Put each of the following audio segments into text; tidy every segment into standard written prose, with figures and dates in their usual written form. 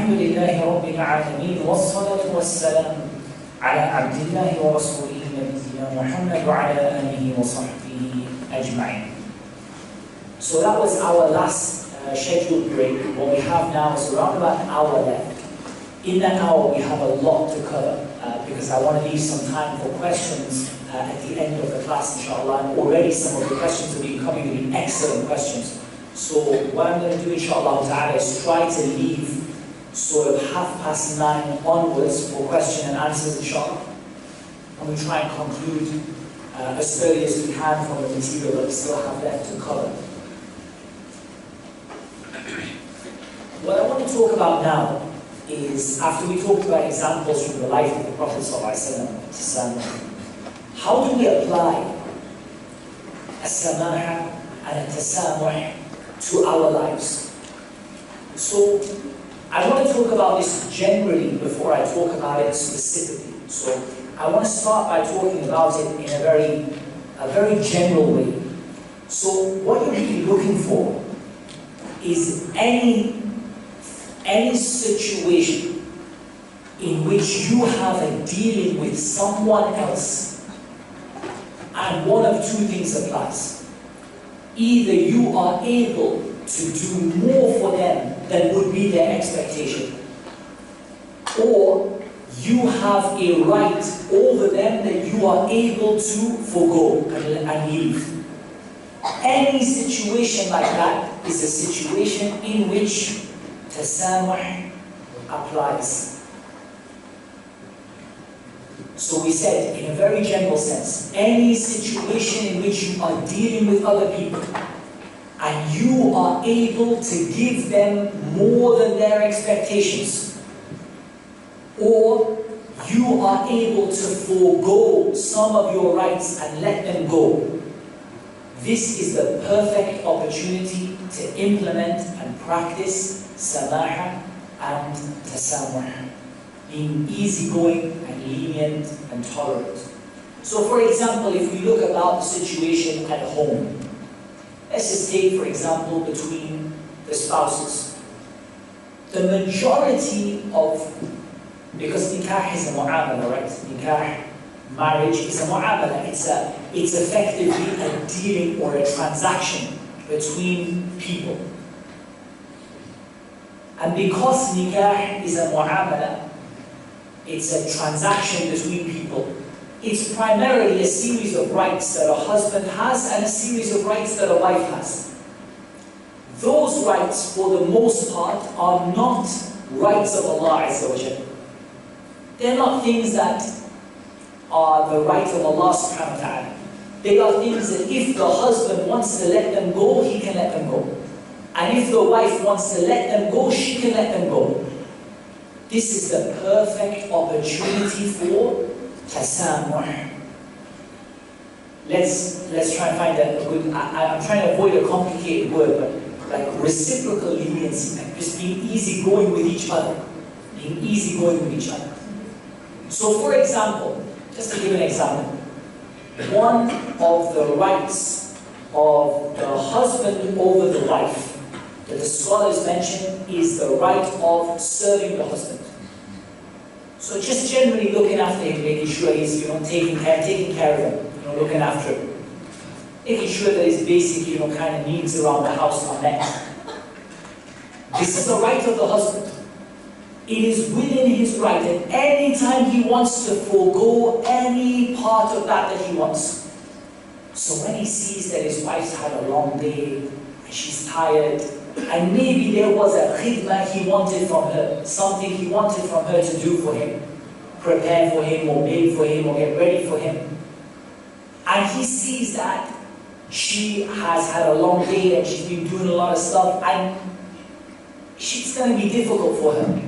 الحمد لله رب العالمين والصلاة والسلام على عبد الله ورسوله نبينا محمد وعلى آله وصحبه أجمعين. So that was our last scheduled break. What we have now is around about an hour left. In that hour we have a lot to cover because I want to leave some time for questions at the end of the class, inshallah. And already some of the questions have been coming, have been excellent questions. So what I'm going to do, inshallah ta'ala, is try to leave sort of 9:30 onwards for question and answers, inshallah. And we try and conclude as early as we can from the material that we still have left to cover. What I want to talk about now is, after we talked about examples from the life of the Prophet ﷺ, how do we apply as-samah and tasamuh to our lives? So I want to talk about this generally before I talk about it specifically. So I want to start by talking about it in a very general way. So what you're really looking for is any situation in which you have a dealing with someone else and one of two things applies. Either you are able to do more for them than would be their expectation, or you have a right over them that you are able to forgo and leave. Any situation like that is a situation in which tasamuh applies. So we said, in a very general sense, any situation in which you are dealing with other people and you are able to give them more than their expectations, or you are able to forego some of your rights and let them go, this is the perfect opportunity to implement and practice samah and tasamuh, being easygoing and lenient and tolerant. So for example, if we look about the situation at home, let's just take, for example, between the spouses. The majority of, because nikah is a mu'amala, right? Nikah, marriage is a mu'amala. It's effectively a dealing or a transaction between people. And because nikah is a mu'amala, it's a transaction between people, it's primarily a series of rights that a husband has and a series of rights that a wife has. Those rights, for the most part, are not rights of Allah Azza wa Jalla. They're not things that are the right of Allah subhanahu wa ta'ala. They are things that if the husband wants to let them go, he can let them go. And if the wife wants to let them go, she can let them go. This is the perfect opportunity for tasamuh. Let's try and find a good, I'm trying to avoid a complicated word, but like reciprocal leniency, like just being easygoing with each other. Being easygoing with each other. So for example, just to give an example, one of the rights of the husband over the wife that the scholars mention is the right of serving the husband. So just generally looking after him, making sure he's taking care of him, looking after him, making sure that his basic kind of needs around the house are met. This is the right of the husband. It is within his right at any time he wants to forego any part of that he wants. So when he sees that his wife's had a long day and she's tired, and maybe there was a khidmah he wanted from her, something he wanted from her to do for him, prepare for him, or make for him, or get ready for him, and he sees that she has had a long day and she's been doing a lot of stuff, and it's going to be difficult for her.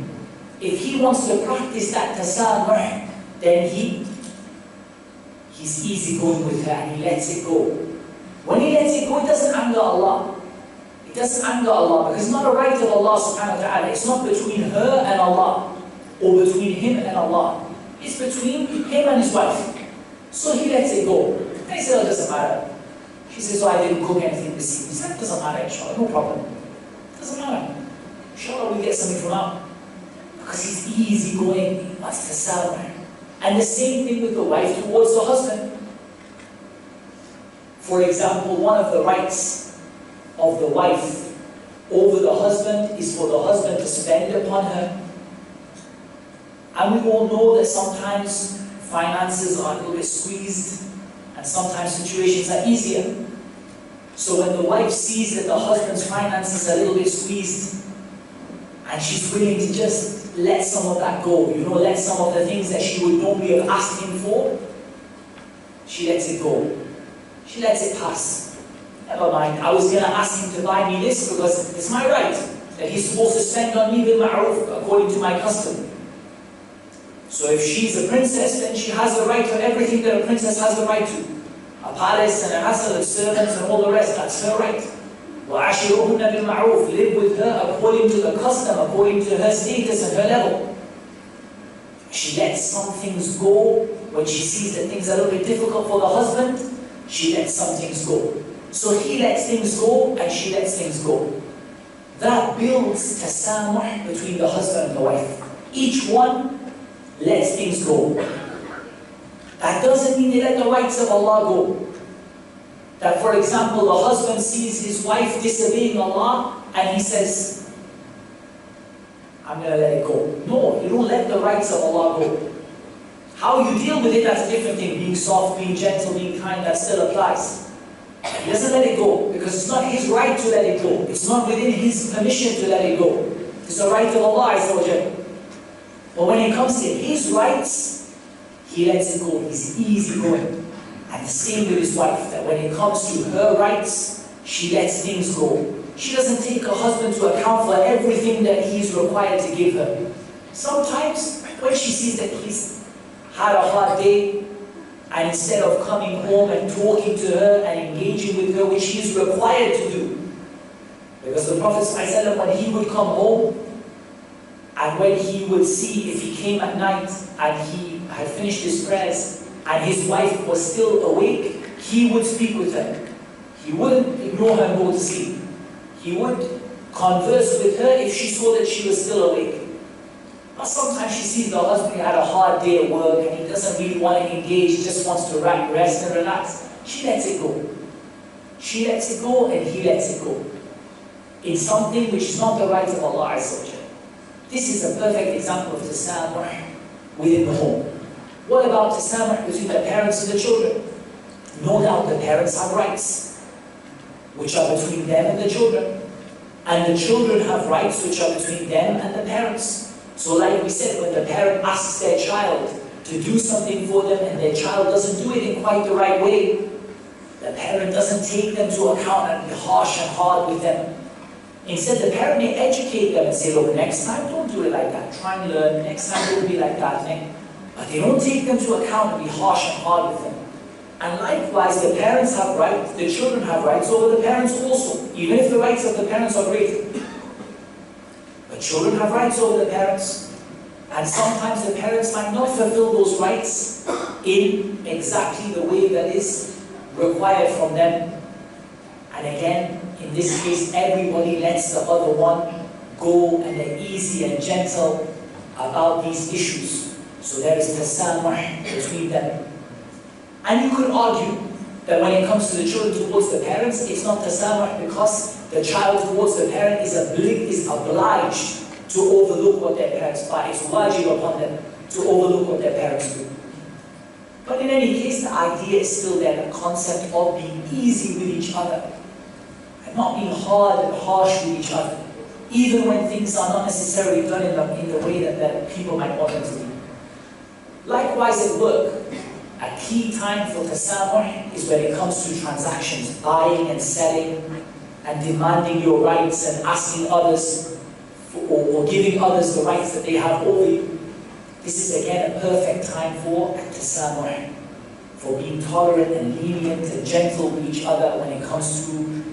If he wants to practice that tasamuh, then he's easygoing with her and he lets it go. When he lets it go, it doesn't anger Allah. It doesn't anger Allah, because it's not a right of Allah subhanahu wa ta'ala. It's not between her and Allah, or between him and Allah. It's between him and his wife. So he lets it go. And he says, oh, it doesn't matter. She says, oh, I didn't cook anything this evening. He said, it doesn't matter, inshallah, no problem. It doesn't matter. Inshallah, we get something from now. Because he's easygoing, he wants tasamuh. And the same thing with the wife towards the husband. For example, one of the rights of the wife over the husband is for the husband to spend upon her. And we all know that sometimes finances are a little bit squeezed, and sometimes situations are easier. So when the wife sees that the husband's finances are a little bit squeezed, and she's willing to just let some of that go, let some of the things that she would normally have asked him for, she lets it go. She lets it pass. Never mind, I was going to ask him to buy me this because it's my right, that he's supposed to spend on me bil ma'ruf according to my custom. So if she's a princess, then she has the right to everything that a princess has the right to. A palace and a castle and servants and all the rest, that's her right. وَعَشِرُهُنَّ بِالْمَعْرُوفِ Live with her according to the custom, according to her status and her level. She lets some things go when she sees that things are a little bit difficult for the husband. She lets some things go. So he lets things go and she lets things go. That builds tasamuh between the husband and the wife. Each one lets things go. That doesn't mean they let the rights of Allah go. That, for example, the husband sees his wife disobeying Allah and he says, I'm going to let it go. No, you don't let the rights of Allah go. How you deal with it, that's a different thing. Being soft, being gentle, being kind, that still applies. He doesn't let it go because it's not his right to let it go. It's not within his permission to let it go. It's the right of Allah Azza wa Jalla. But when it comes to his rights, he lets it go. He's easygoing. And the same with his wife, that when it comes to her rights, she lets things go. She doesn't take her husband to account for everything that he's required to give her. Sometimes, when she sees that he's had a hard day, and instead of coming home and talking to her and engaging with her, which he is required to do, because the Prophet ﷺ, when he would come home, and when he would see if he came at night and he had finished his prayers, and his wife was still awake, he would speak with her. He wouldn't ignore her and go to sleep. He would converse with her if she saw that she was still awake. But sometimes she sees the husband had a hard day at work and he doesn't really want to engage, he just wants to rest and relax. She lets it go. She lets it go and he lets it go. In something which is not the right of Allah Azza wa Jalla. This is a perfect example of tasamuh within the home. What about tasamuh between the parents and the children? No doubt the parents have rights, which are between them and the children. And the children have rights which are between them and the parents. So like we said, when the parent asks their child to do something for them and their child doesn't do it in quite the right way, the parent doesn't take them to account and be harsh and hard with them. Instead, the parent may educate them and say, look, next time don't do it like that. Try and learn. Next time don't be like that. But they don't take them to account and be harsh and hard with them. And likewise, the parents have rights, the children have rights over the parents also, even if the rights of the parents are great. But children have rights over the parents. And sometimes the parents might not fulfill those rights in exactly the way that is required from them. And again, in this case, everybody lets the other one go and they're easy and gentle about these issues. So there is tasamuh between them. And you could argue that when it comes to the children towards the parents, it's not tasamuh because the child towards the parent is obliged to overlook what their parents buy. It's wajib upon them to overlook what their parents do. But in any case, the idea is still there, the concept of being easy with each other and not being hard and harsh with each other, even when things are not necessarily done in the way that people might want them to be. Likewise at work, a key time for tasamuh is when it comes to transactions, buying and selling, and demanding your rights and asking others or giving others the rights that they have over you. This is again a perfect time for tasamuh, for being tolerant and lenient and gentle with each other when it comes to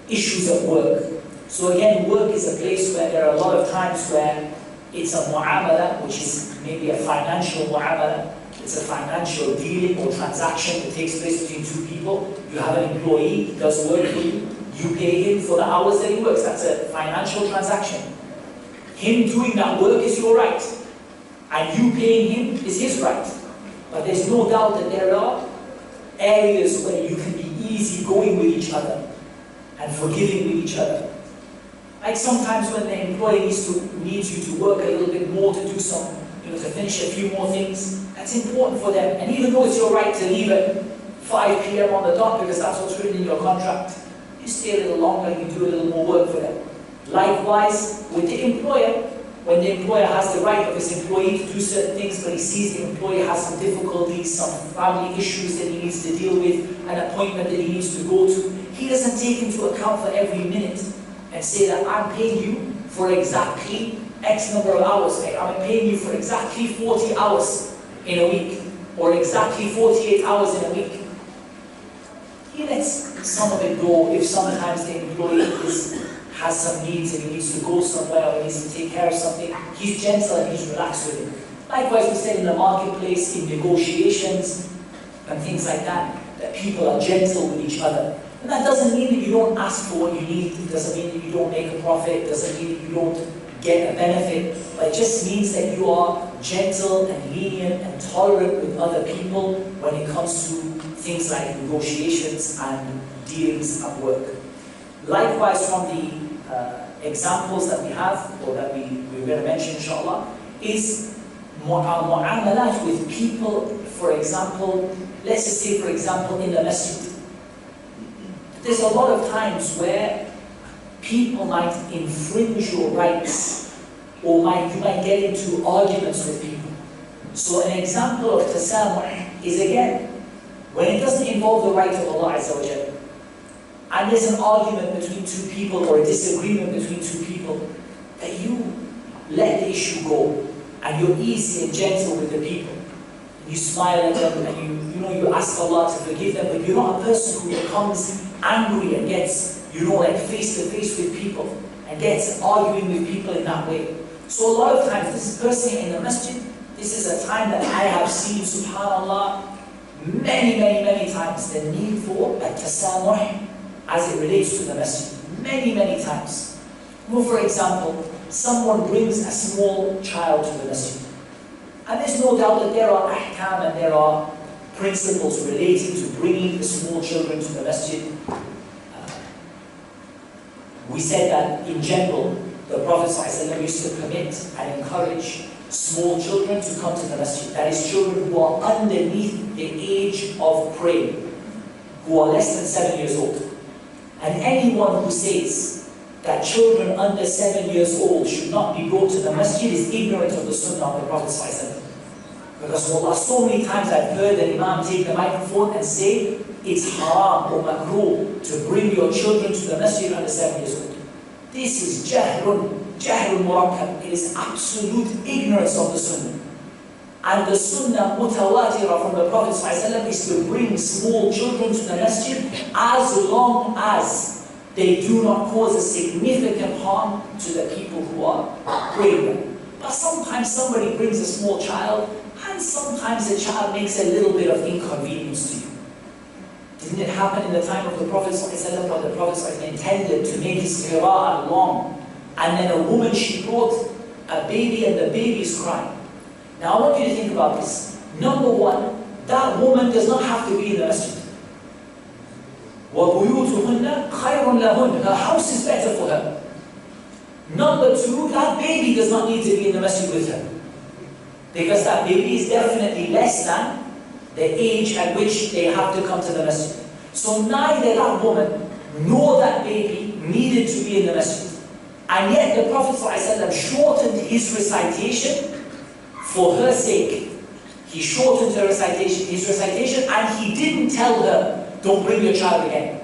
issues at work. So again, work is a place where there are a lot of times where it's a mu'amala, which is maybe a financial mu'amala. It's a financial dealing or transaction that takes place between two people. You have an employee, he does work for you. You pay him for the hours that he works. That's a financial transaction. Him doing that work is your right, and you paying him is his right. But there's no doubt that there are areas where you can be easygoing with each other and forgiving with each other. Like sometimes when the employee needs you to work a little bit more to do some, to finish a few more things, that's important for them. And even though it's your right to leave at 5 p.m. on the dot because that's what's written in your contract, you stay a little longer and you do a little more work for them. Likewise, with the employer, when the employer has the right of his employee to do certain things, but he sees the employee has some difficulties, some family issues that he needs to deal with, an appointment that he needs to go to, he doesn't take into account for every minute and say that I'm paying you for exactly X number of hours. I'm paying you for exactly 40 hours in a week, or exactly 48 hours in a week. He lets some of it go if sometimes the employee has some needs and he needs to go somewhere or he needs to take care of something. He's gentle and he's relaxed with it. Likewise, we said in the marketplace, in negotiations and things like that, that people are gentle with each other. And that doesn't mean that you don't ask for what you need. It doesn't mean that you don't make a profit. It doesn't mean that you don't get a benefit. But it just means that you are gentle and lenient and tolerant with other people when it comes to things like negotiations and dealings at work. Likewise, from the examples that we have, or that we're going to mention inshallah, is our mu'amalat with people. For example, let's just say for example in the masjid, there's a lot of times where people might infringe your rights, or you might get into arguments with people. So an example of tasamuh is, again, when it doesn't involve the right of Allah Azza wa Jalla, and there's an argument between two people or a disagreement between two people, that you let the issue go and you're easy and gentle with the people. You smile at them and you ask Allah to forgive them, but you're not a person who becomes angry and gets, like face to face with people and gets arguing with people in that way. So a lot of times, this is personally in the masjid, this is a time that I have seen, subhanAllah, many times, the need for a tasamuh as it relates to the masjid. Many times. Well, for example, someone brings a small child to the masjid. And there's no doubt that there are ahkam and there are principles relating to bringing the small children to the masjid. We said that in general, the Prophet ﷺ used to permit and encourage small children to come to the masjid. That is, children who are underneath the age of praying, who are less than 7 years old. And anyone who says that children under 7 years old should not be brought to the masjid is ignorant of the sunnah of the Prophet ﷺ. Because wallah, so many times I've heard an imam take the microphone and say, it's haram or makruh to bring your children to the masjid under 7 years old. This is jahrun murakkab. It is absolute ignorance of the sunnah. And the sunnah mutawatira from the Prophet ﷺ is to bring small children to the masjid as long as they do not cause a significant harm to the people who are praying them. But sometimes somebody brings a small child, and sometimes the child makes a little bit of inconvenience to you. Didn't it happen in the time of the Prophet ﷺ, where the Prophet ﷺ intended to make his qira'ah long, and then a woman, she brought a baby and the baby is crying. Now I want you to think about this. Number one, that woman does not have to be in the masjid. وَبُيُوتُهُنَّ خَيْرٌ لَهُنَّ. Her house is better for her. Number two, that baby does not need to be in the masjid with her, because that baby is definitely less than the age at which they have to come to the masjid. So neither that woman nor that baby needed to be in the masjid. And yet the Prophet ﷺ shortened his recitation for her sake. He shortened his recitation, and he didn't tell her, don't bring your child again.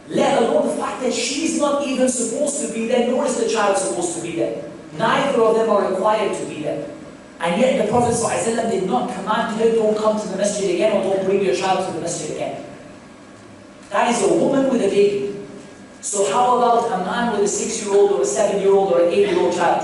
Let alone the fact that she's not even supposed to be there, nor is the child supposed to be there. Neither of them are required to be there. And yet the Prophet ﷺ did not command her, don't come to the masjid again, or don't bring your child to the masjid again. That is a woman with a baby. So how about a man with a 6-year-old or a 7-year-old or an 8-year-old child?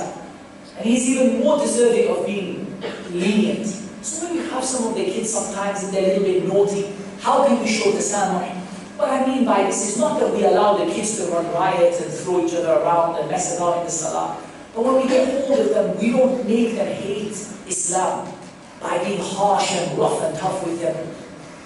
And he's even more deserving of being lenient. So when you have some of the kids sometimes and they're a little bit naughty, how can we show tasamuh? What I mean by this is not that we allow the kids to run riot and throw each other around and mess about in the salah. But when we get hold of them, we don't make them hate Islam by being harsh and rough and tough with them.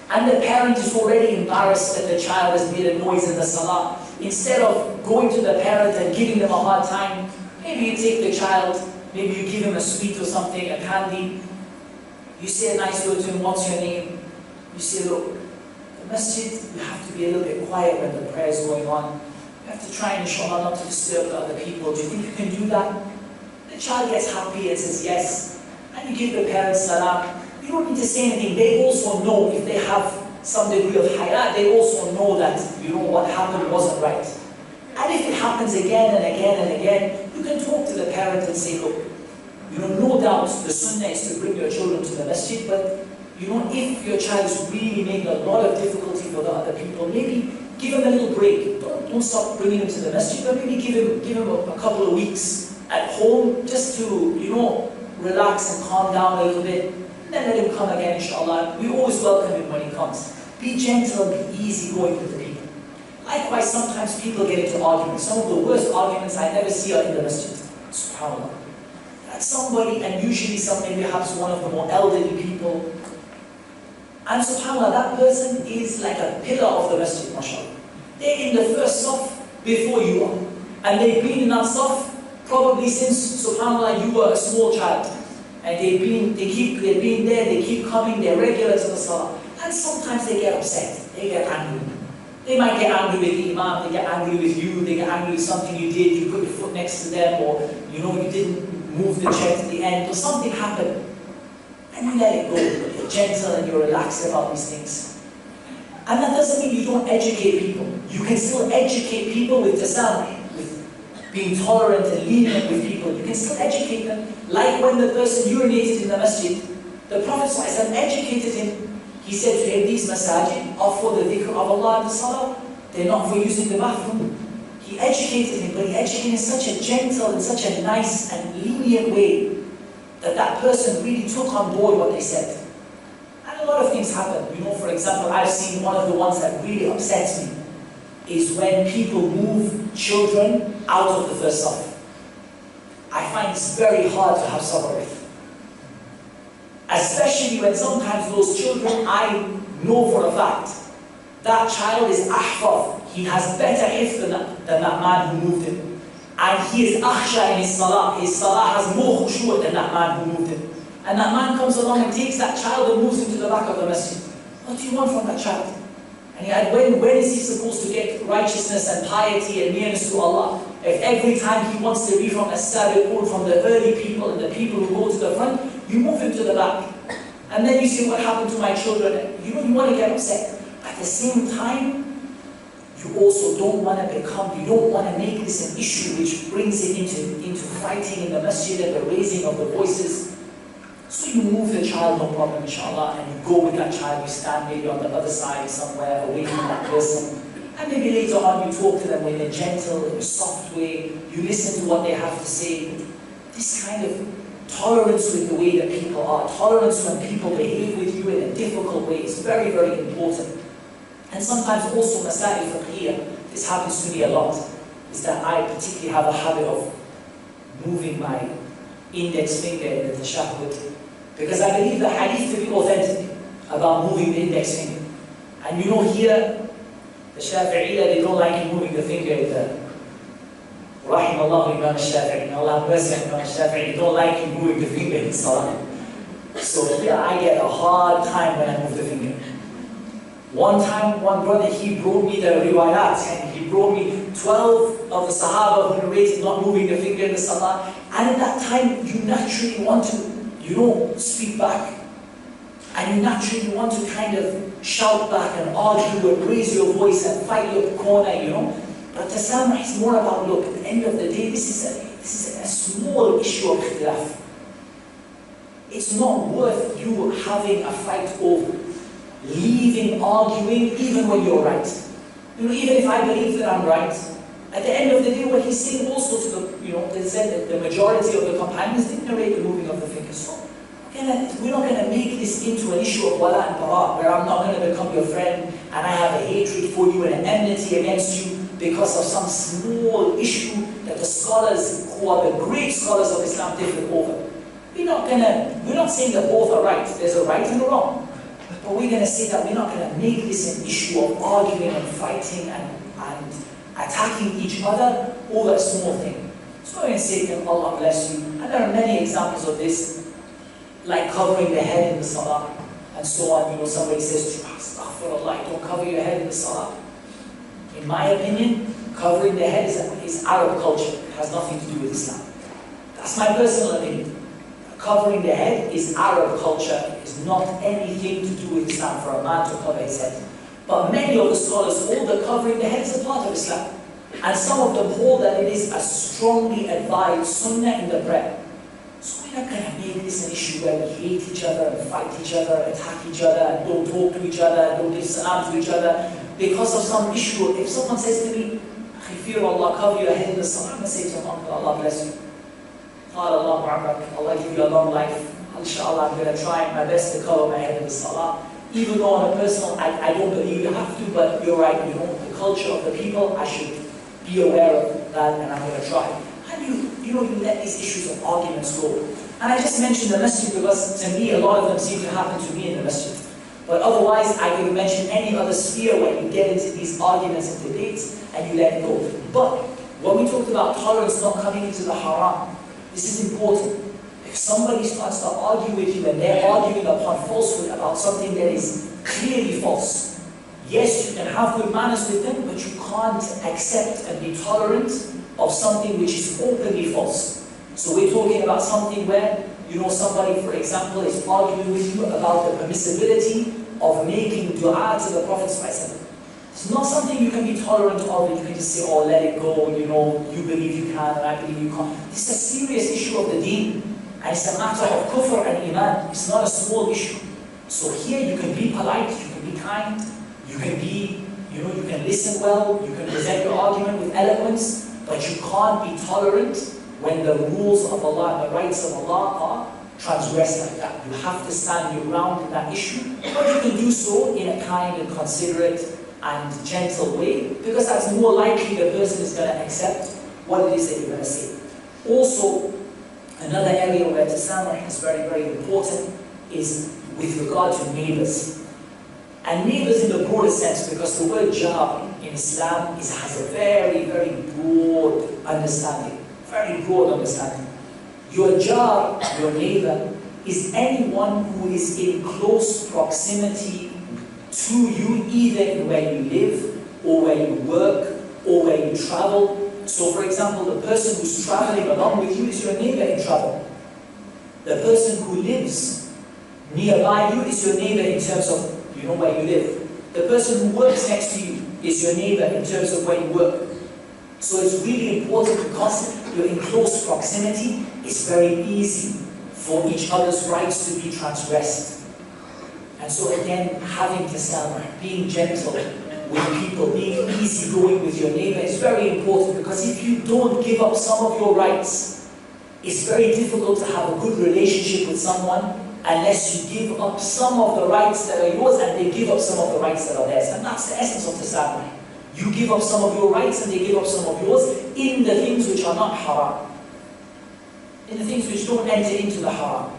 And the parent is already embarrassed that the child has made a noise in the salah. Instead of going to the parent and giving them a hard time, maybe you take the child, maybe you give him a sweet or something, a candy. You say a nice word to him, what's your name? You say, look, the masjid, you have to be a little bit quiet when the prayer is going on. You have to try, inshallah, not to disturb the other people. Do you think you can do that? The child gets happy and says yes. And you give the parents salam. You don't need to say anything. They also know, if they have some degree of haya, they also know that, what happened wasn't right. And if it happens again and again and again, you can talk to the parent and say, look, no doubt the sunnah is to bring your children to the masjid, but if your child is really making a lot of difficulty for the other people, maybe give him a little break. Don't stop bringing him to the masjid, but maybe give him a couple of weeks at home just to, relax and calm down a little bit. Then let him come again, inshallah. We always welcome him when he comes. Be gentle and be easy going with the people. Likewise, sometimes people get into arguments. Some of the worst arguments I never see are in the masjid. SubhanAllah. That somebody, and usually maybe perhaps one of the more elderly people, and subhanAllah, that person is like a pillar of the masjid, mashallah. They're in the first saf before you are. And they've been in that saf probably since, subhanAllah, you were a small child. And they've been there, they keep coming, they're regular to the salah. And sometimes they get upset, they get angry. They might get angry with the imam, they get angry with you, they get angry with something you did, you put your foot next to them, or you didn't move the chair to the end, or something happened. And you let it go, you're gentle and you're relaxed about these things. And that doesn't mean you don't educate people. You can still educate people with tasamuh, being tolerant and lenient with people. You can still educate them. Like when the person urinated in the masjid, the Prophet ﷺ educated him. He said to him, these masajid are for the dhikr of Allah and the salah. They're not for using the bathroom. He educated him, but he educated him in such a gentle and such a nice and lenient way that that person really took on board what they said. And a lot of things happen. For example, I've seen one of the ones that really upsets me is when people move children out of the first saf. I find it's very hard to have sabr with. Especially when sometimes those children, I know for a fact, that child is ahfaz. He has better hifz than that man who moved him. And he is akhsha in his salah. His salah has more khushu' than that man who moved him. And that man comes along and takes that child and moves him to the back of the masjid. What do you want from that child? And when is he supposed to get righteousness and piety and nearness to Allah? If every time he wants to be from as-sabiqun, from the early people and the people who go to the front, you move him to the back. And then you say, what happened to my children? You want to get upset. At the same time, you also don't want to make this an issue which brings it into fighting in the masjid and the raising of the voices. So you move the child, no problem, inshallah, and you go with that child, you stand maybe on the other side somewhere away from that person. And maybe later on you talk to them in a gentle, in a soft way, you listen to what they have to say. This kind of tolerance with the way that people are, tolerance when people behave with you in a difficult way is very, very important. And sometimes also masail fiqhiyya, this happens to me a lot, is that I particularly have a habit of moving my index finger in the tashahhud, because I believe the hadith to be authentic about moving the index finger. And here, the Shafi'iyya, they don't like you moving the finger in the Rahimallahu Imam Shafi'i, Allah have mercy on Imam Shafi'i, they don't like you moving the finger in salah. So here I get a hard time when I move the finger. One time, one brother, he brought me the riwayat, and he brought me 12 of the Sahaba who narrated not moving the finger in the salah. And at that time, you naturally want to, speak back. And you naturally want to kind of shout back and argue and raise your voice and fight your corner, But tasamuh is more about, look, at the end of the day, this is a small issue of ikhtilaf. It's not worth you having a fight over, leaving arguing even when you're right. Even if I believe that I'm right, at the end of the day, what he's saying also to the, they said that the majority of the companions didn't narrate the moving of the fingers. So we're not going to make this into an issue of wala and bara, where I'm not going to become your friend and I have a hatred for you and an enmity against you because of some small issue that the scholars who are the great scholars of Islam differ over. We're not saying that both are right. There's a right and a wrong. But we're going to say that we're not going to make this an issue of arguing and fighting and attacking each other over a small thing. So we're going to say, Allah bless you. And there are many examples of this, like covering the head in the salah and so on. Somebody says, Astaghfirullah, don't cover your head in the salah. In my opinion, covering the head is Arab culture. It has nothing to do with Islam. That's my personal opinion. Covering the head is Arab culture. It is not anything to do with Islam for a man to cover his head. But many of the scholars hold that covering the head is a part of Islam. And some of them hold that it is a strongly advised sunnah in the prayer. So we're not going to make this an issue where we hate each other and fight each other, attack each other, and don't talk to each other, don't give salam to each other because of some issue. If someone says to me, fear Allah, cover your head in the salah, I'm going to say to him, Allah bless you. Allah give you a long life. Inshallah, I'm going to try my best to cover my head in the salah. Even though on a personal, I don't believe you have to, but you're right, the culture of the people, I should be aware of that and I'm going to try. And you let these issues of arguments go. And I just mentioned the masjid because to me, a lot of them seem to happen to me in the masjid. But otherwise, I could mention any other sphere where you get into these arguments and debates and you let it go. But when we talked about tolerance not coming into the haram, this is important. If somebody starts to argue with you and they're arguing upon falsehood about something that is clearly false, yes, you can have good manners with them, but you can't accept and be tolerant of something which is openly false. So we're talking about something where, somebody, for example, is arguing with you about the permissibility of making dua to the Prophet ﷺ. It's not something you can be tolerant of and you can just say, oh, let it go, you believe you can and I believe you can't. This is a serious issue of the deen. And it's a matter of kufr and iman. It's not a small issue. So here you can be polite, you can be kind, you can be, you can listen well, you can present your argument with eloquence, but you can't be tolerant when the rules of Allah and the rights of Allah are transgressed like that. You have to stand your ground in that issue, but you can do so in a kind and considerate and gentle way, because that's more likely the person is going to accept what it is that you're going to say. Also, another area where tasamuh is very, very important is with regard to neighbors. And neighbors in the broader sense, because the word jar in Islam has a very, very broad understanding. Very broad understanding. Your jar, your neighbor, is anyone who is in close proximity to you, either in where you live, or where you work, or where you travel. So for example, the person who's traveling along with you is your neighbor in travel. The person who lives nearby you is your neighbor in terms of where you live. The person who works next to you is your neighbor in terms of where you work. So it's really important because you're in close proximity. It's very easy for each other's rights to be transgressed. And so again, having tasamuh, being gentle with people, being easygoing with your neighbor is very important, because if you don't give up some of your rights, it's very difficult to have a good relationship with someone unless you give up some of the rights that are yours and they give up some of the rights that are theirs. And that's the essence of tasamuh. You give up some of your rights and they give up some of yours in the things which are not haram. In the things which don't enter into the haram.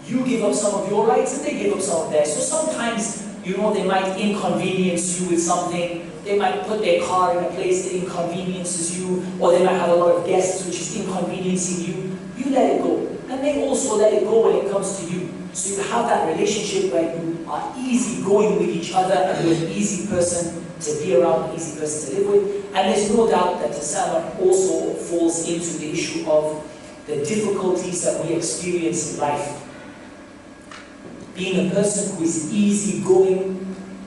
You give up some of your rights and they give up some of theirs. So sometimes, they might inconvenience you with something. They might put their car in a place that inconveniences you, or they might have a lot of guests which is inconveniencing you. You let it go. And they also let it go when it comes to you. So you have that relationship where you are easy going with each other and you're an easy person to be around, an easy person to live with. And there's no doubt that tasamuh also falls into the issue of the difficulties that we experience in life. Being a person who is easy going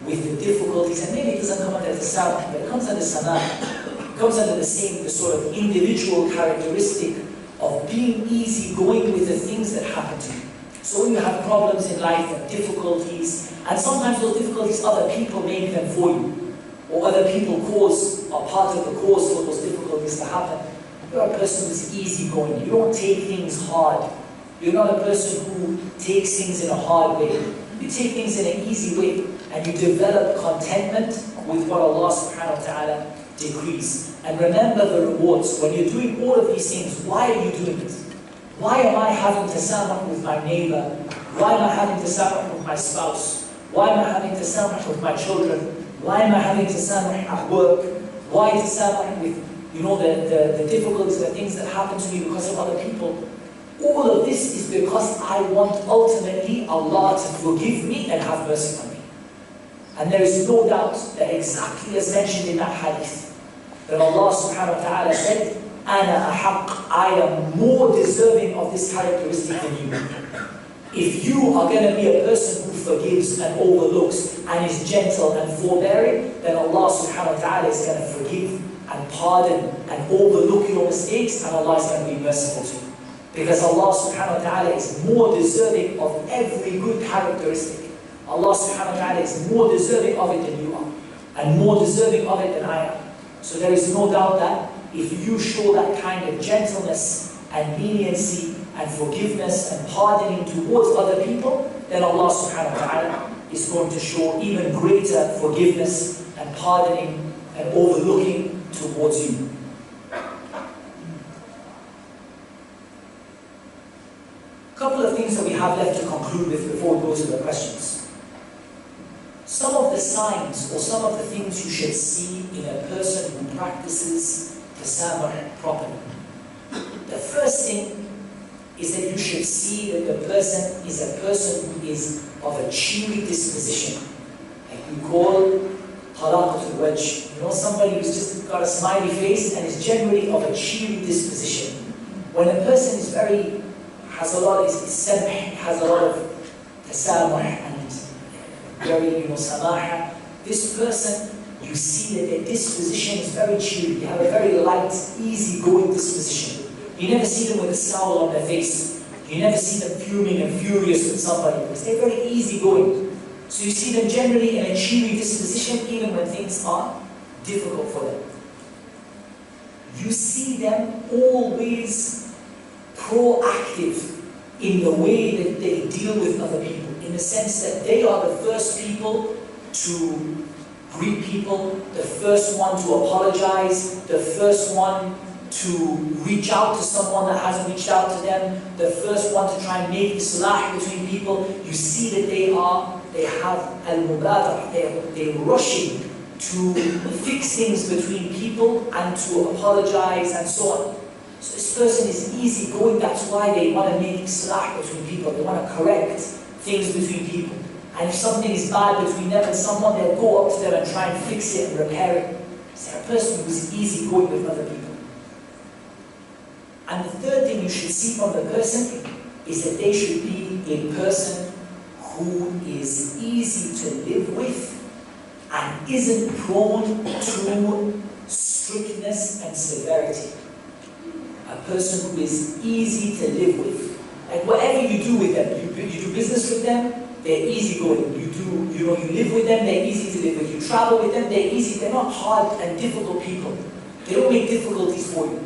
with the difficulties, and maybe it doesn't come under tasamuh, but it comes under samah. It comes under the sort of individual characteristic of being easy going with the things that happen to you. So when you have problems in life and difficulties, and sometimes those difficulties other people make them for you, or other people are part of the cause for those difficulties to happen. You're a person who's easygoing. You don't take things hard. You're not a person who takes things in a hard way. You take things in an easy way, and you develop contentment with what Allah subhanahu wa ta'ala decrease. And remember the rewards. When you're doing all of these things, why are you doing it? Why am I having tasamuh with my neighbor? Why am I having tasamuh with my spouse? Why am I having tasamuh with my children? Why am I having tasamuh at work? Why tasamuh with, the difficulties, the things that happen to me because of other people? All of this is because I want ultimately Allah to forgive me and have mercy on me. And there is no doubt that exactly as mentioned in that hadith, that Allah subhanahu wa ta'ala said, Ana ahaq, I am more deserving of this characteristic than you. If you are going to be a person who forgives and overlooks and is gentle and forbearing, then Allah subhanahu wa ta'ala is going to forgive and pardon and overlook your mistakes, and Allah is going to be merciful to you. Because Allah subhanahu wa ta'ala is more deserving of every good characteristic. Allah subhanahu wa ta'ala is more deserving of it than you are, and more deserving of it than I am. So there is no doubt that if you show that kind of gentleness and leniency and forgiveness and pardoning towards other people, then Allah subhanahu wa ta'ala is going to show even greater forgiveness and pardoning and overlooking towards you. A couple of things that we have left to conclude with before we go to the questions. Some of the signs or some of the things you should see in a person who practices tasamuh properly. The first thing is that you should see that the person is a person who is of a cheery disposition. Like we call talaqatul wajh. Somebody who's just got a smiley face and is generally of a cheery disposition. When a person is has a lot of samah, has a lot of tasamuh and very, samah, this person, you see that their disposition is very cheery. They have a very light, easy-going disposition. You never see them with a scowl on their face. You never see them fuming and furious with somebody because they're very easy-going. So you see them generally in a cheery disposition even when things are difficult for them. You see them always proactive in the way that they deal with other people, in the sense that they are the first people to greet people, the first one to apologize, the first one to reach out to someone that hasn't reached out to them, the first one to try and make islah between people. You see that they have al-mubadara, they're rushing to fix things between people and to apologize and so on. So this person is easygoing, that's why they want to make islah between people, they want to correct things between people. And if something is bad between them and someone, they'll go up to them and try and fix it and repair it. So they're a person who's easygoing with other people. And the third thing you should see from the person is that they should be a person who is easy to live with and isn't prone to strictness and severity. A person who is easy to live with. Like whatever you do with them, you do business with them, they're easygoing. You live with them, they're easy to live with. You travel with them, they're easy. They're not hard and difficult people. They don't make difficulties for you.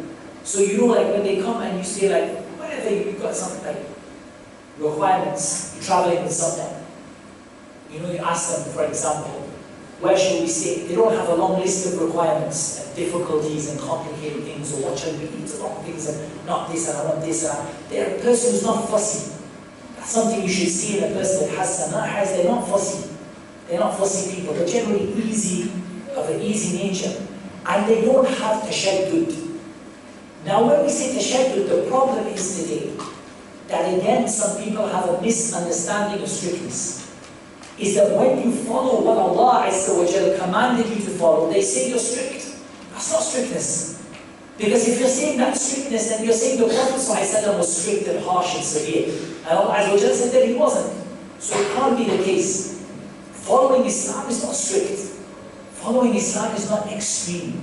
So like when they come and you say like, whatever, you've got something like requirements, you're traveling with someone. You ask them, for example, where shall we stay? They don't have a long list of requirements and difficulties and complicated things, or what shall we eat, or things and not this and I want this and that. They're a person who's not fussy. That's something you should see in a person that has samah, they're not fussy. They're not fussy people. They're generally easy, of an easy nature. And they don't have tashaddud. Now when we say tashaddud, the problem is today that again some people have a misunderstanding of strictness. Is that when you follow what Allah Azza wa Jal commanded you to follow, they say you're strict. That's not strictness. Because if you're saying that's strictness, then you're saying the Prophet ﷺ was strict and harsh and severe. And Allah Azza wa Jal said that he wasn't. So it can't be the case. Following Islam is not strict. Following Islam is not extreme.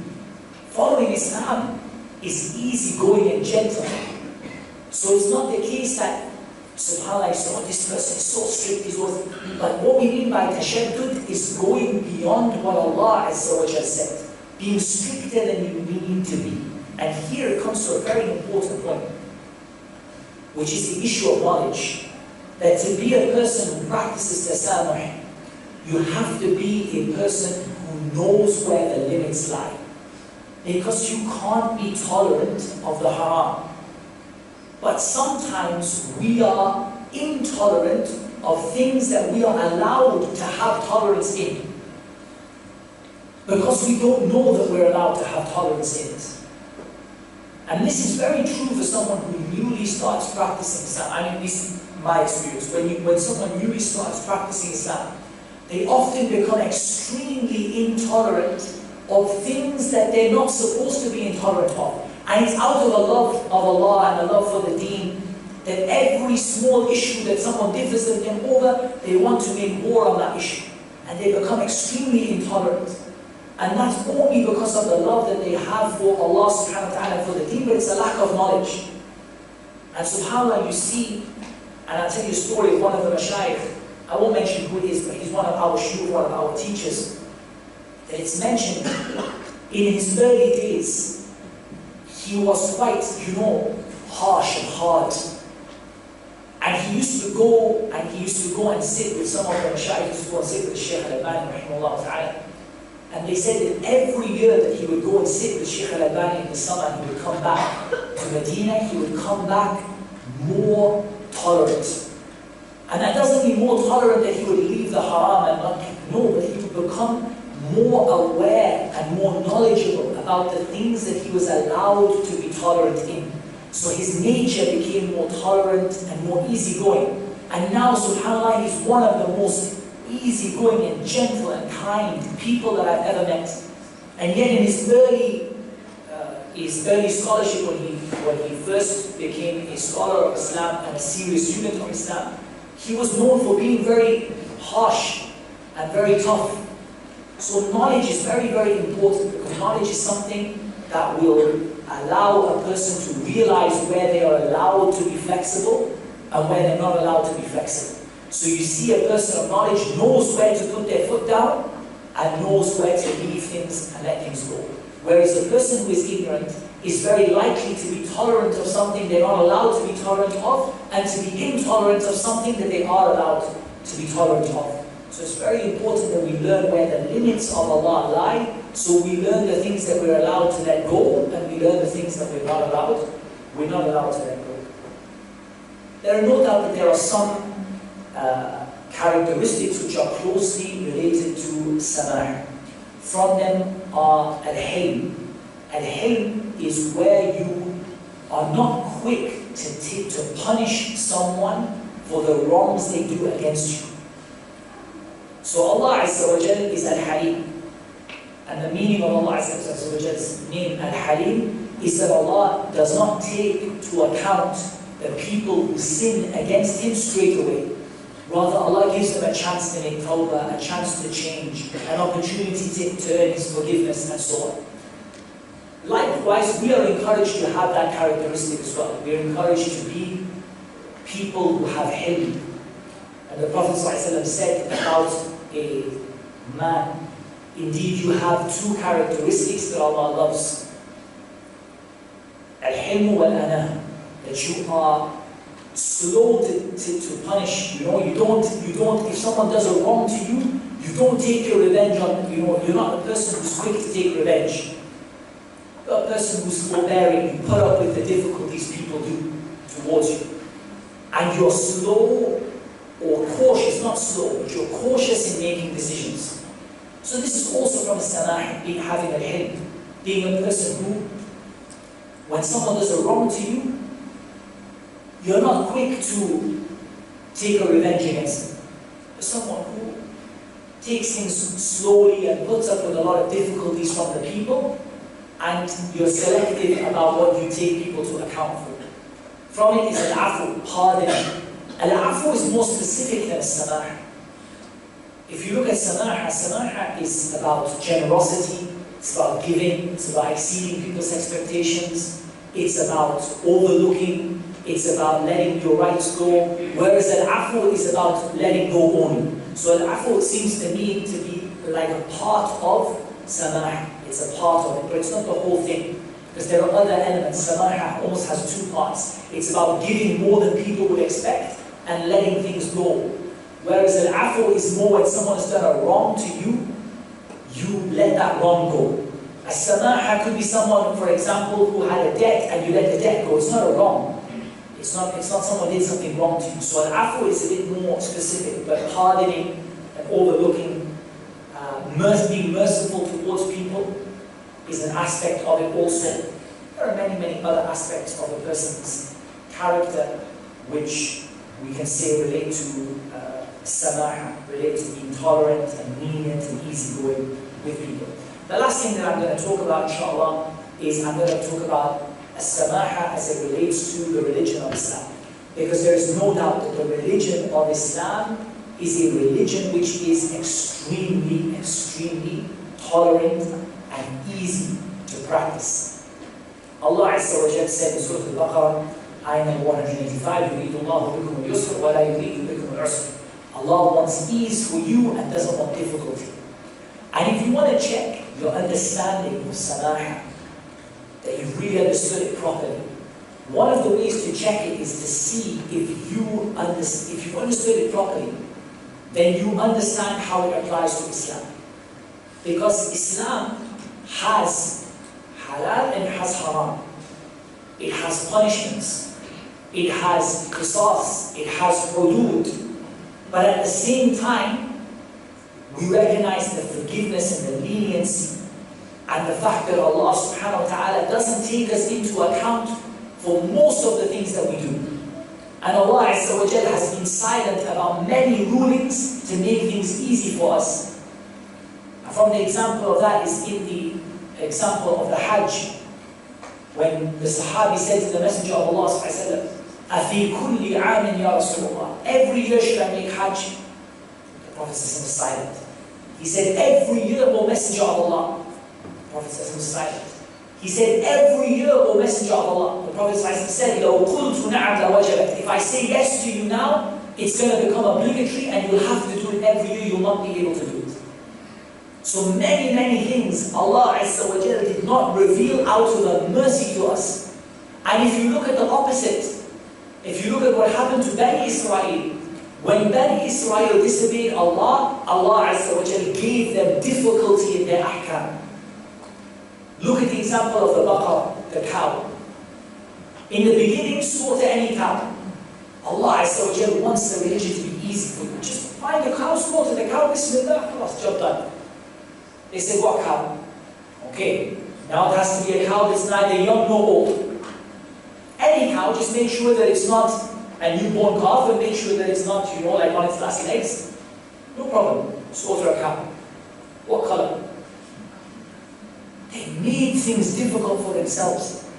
Following Islam is easygoing and gentle. So it's not the case that SubhanAllah, this person is so strict, but what we mean by tashaddud is going beyond what Allah Azza wa Jal said, being stricter than we need to be. And here it comes to a very important point, which is the issue of knowledge. That to be a person who practices tasamuh, you have to be a person who knows where the limits lie. because you can't be tolerant of the haram. But sometimes we are intolerant of things that we are allowed to have tolerance in, because we don't know that we're allowed to have tolerance in it. And this is very true for someone who newly starts practicing Islam. I mean, this is my experience. When someone newly starts practicing Islam, they often become extremely intolerant of things that they're not supposed to be intolerant of. And it's out of a love of Allah and a love for the deen that every small issue that someone differs with them over, they want to make war on that issue. And they become extremely intolerant. And that's only because of the love that they have for Allah subhanahu wa ta'ala, for the deen, but it's a lack of knowledge. And subhanAllah, you see, and I'll tell you a story of one of the mashayikh. I won't mention who it is, but he's one of our shuyukh, one of our teachers. That it's mentioned in his early days, he was quite, harsh and hard. And he used to go and sit with some of the mashayikh. He used to go and sit with Shaykh al-Albani, rahimahullah ta'ala. And they said that every year that he would go and sit with Shaykh al-Albani in the summer, he would come back to Medina, he would come back more tolerant. And that doesn't mean more tolerant that he would leave the haram and not keep, no, but he would become more aware and more knowledgeable about the things that he was allowed to be tolerant in. So his nature became more tolerant and more easygoing. And now, subhanAllah, he's one of the most easygoing and gentle and kind people that I've ever met. And yet in his early scholarship, when he first became a scholar of Islam and a serious student of Islam, he was known for being very harsh and very tough. So knowledge is very, very important, because knowledge is something that will allow a person to realize where they are allowed to be flexible and where they're not allowed to be flexible. So you see a person of knowledge knows where to put their foot down and knows where to leave things and let things go. Whereas a person who is ignorant is very likely to be tolerant of something they're not allowed to be tolerant of, and to be intolerant of something that they are allowed to be tolerant of. So it's very important that we learn where the limits of Allah lie, so we learn the things that we're allowed to let go, and we learn the things that we're not allowed to let go. There are no doubt that there are some characteristics which are closely related to Samah. From them are Al-Hilm. Al-Hilm is where you are not quick to punish someone for the wrongs they do against you. So Allah Azza wa Jal is Al-Halim. And the meaning of Allah Azza wa Jal's name, Al-Halim, is that Allah does not take to account the people who sin against Him straight away. Rather, Allah gives them a chance to make tawbah, a chance to change, an opportunity to turn His forgiveness, and so on. Likewise, we are encouraged to have that characteristic as well. We are encouraged to be people who have hilm. And the Prophet ﷺ said about a man, indeed you have two characteristics that Allah loves. Al-hilm wal-ana, that you are slow to punish. You don't, if someone does a wrong to you, you don't take your revenge on, you're not a person who's quick to take revenge. You're a person who's forbearing, you put up with the difficulties people do towards you. And you're slow or cautious, not slow, but you're cautious in making decisions. So this is also from Samah, having al-hilm, being a person who, when someone does a wrong to you, you're not quick to take a revenge against them. You're someone who takes things slowly and puts up with a lot of difficulties from the people, and you're selective about what you take people to account for. From it is al-afu, pardon. Al-afu is more specific than samah. If you look at samah, samah is about generosity, it's about giving, it's about exceeding people's expectations, it's about overlooking, it's about letting your rights go, whereas al-afu is about letting go only. So al-afu seems to me to be like a part of samah. It's a part of it, but it's not the whole thing. Because there are other elements. Samah almost has two parts. It's about giving more than people would expect and letting things go. Whereas al-afu is more when someone has done a wrong to you, you let that wrong go. As-Samah could be someone, for example, who had a debt and you let the debt go. It's not a wrong. It's not someone did something wrong to you. So Al-Afu is a bit more specific, but pardoning and overlooking, being merciful towards people is an aspect of it also. There are many, many other aspects of a person's character which we can say relate to Samah, relate to being tolerant and lenient and easygoing with people. The last thing that I'm going to talk about, inshallah, is I'm going to talk about Samah as it relates to the religion of Islam. Because there is no doubt that the religion of Islam is a religion which is extremely, extremely tolerant and easy to practice. Allah Azza wa Jalla said in Surah Al-Baqarah, ayah number 185, يُرِيدُ اللَّهُ بِكُمُ الْيُسْرَ وَلَا يُرِيدُ بِكُمُ الْعُسْرَ. Allah wants ease for you and doesn't want difficulty. And if you want to check your understanding of Samah, that you've really understood it properly, one of the ways to check it is to see if you've understood it properly, then you understand how it applies to Islam. Because Islam has halal and it has haram. It has punishments. It has qisas. It has hudud. But at the same time, we recognize the forgiveness and the leniency and the fact that Allah subhanahu wa ta'ala doesn't take us into account for most of the things that we do. And Allah Azza wa Jalla has been silent about many rulings to make things easy for us. And from the example of that is in the example of the Hajj, when the Sahabi said to the Messenger of Allah sallallahu alayhi wa sallam, أَفِي كُلِّ عَامٍ يَا رَسُولَ اللَّهِ, every year should I make Hajj? The Prophet was silent. He said, every year, O Messenger of Allah. The Prophet was silent. He said, every year, O Messenger of Allah. The Prophet said, لَوْ قُلْتُ نَعَمْ لَوَجَبَتْ. If I say yes to you now, it's going to become obligatory and you'll have to do it every year, you'll not be able to do it. So many, many things Allah Azza wa Jalla did not reveal out of a mercy to us. And if you look at the opposite, if you look at what happened to Bani Israel, when Bani Israel disobeyed Allah, Allah Azza wa Jalla gave them difficulty in their ahkam. Look at the example of the baqarah, the cow. In the beginning, slaughter any cow. Allah Azza wa Jalla wants the religion to be easy for you. Just find a cow, slaughter the cow, bismillah, job done. They said, what cow? Okay, now it has to be a cow that's neither young nor old. Any cow, just make sure that it's not a newborn calf and make sure that it's not, like on its last legs. No problem. Slaughter a cow. What color? They made things difficult for themselves.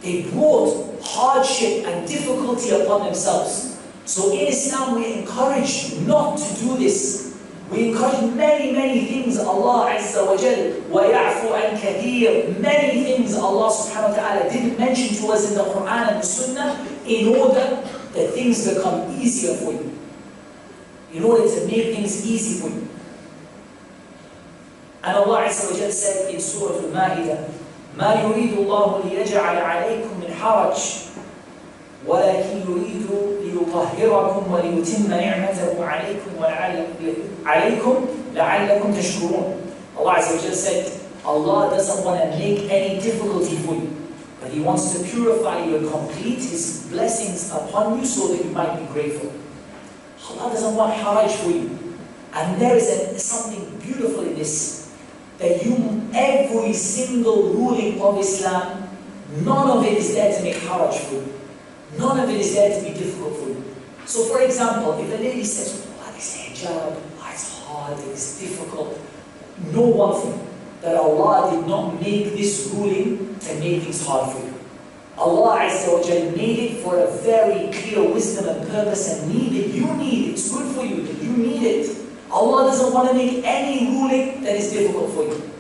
They brought hardship and difficulty upon themselves. So in Islam, we encourage not to do this. We encourage many, many things Allah Azza wa Jal, وَيَعْفُ عَنْ كَثِيرٍ. Many things Allah subhanahu wa ta'ala didn't mention to us in the Quran and the Sunnah in order that things become easier for you. In order to make things easy for you. And Allah Azza wa Jal said in Surah Al-Ma'idah, مَا يُرِيدُ اللَّهُ لِيَجْعَلَ عَلَيْكُم مِّنْ حَرَجٍ وَلَكِنْ يُرِيدُ لِيُطَهِّرَكُمْ وَلِيُتِمَّ نِعْمَتَهُ عَلَيْكُمْ لَعَلَّكُمْ تَشْكُرُونَ. Allah Azza wa Jalla said, Allah doesn't want to make any difficulty for you, but He wants to purify you and complete His blessings upon you so that you might be grateful. Allah doesn't want haraj for you. And there is something beautiful in this, that every single ruling of Islam, none of it is there to make haraj for you. None of it is there to be difficult for you. So for example, if a lady says, oh, this hijab, it's hard, it's difficult. Know one thing, that Allah did not make this ruling to make things hard for you. Allah Azza wa Jalla made it for a very clear wisdom and purpose and need it. You need it. It's good for you. You need it. Allah doesn't want to make any ruling that is difficult for you.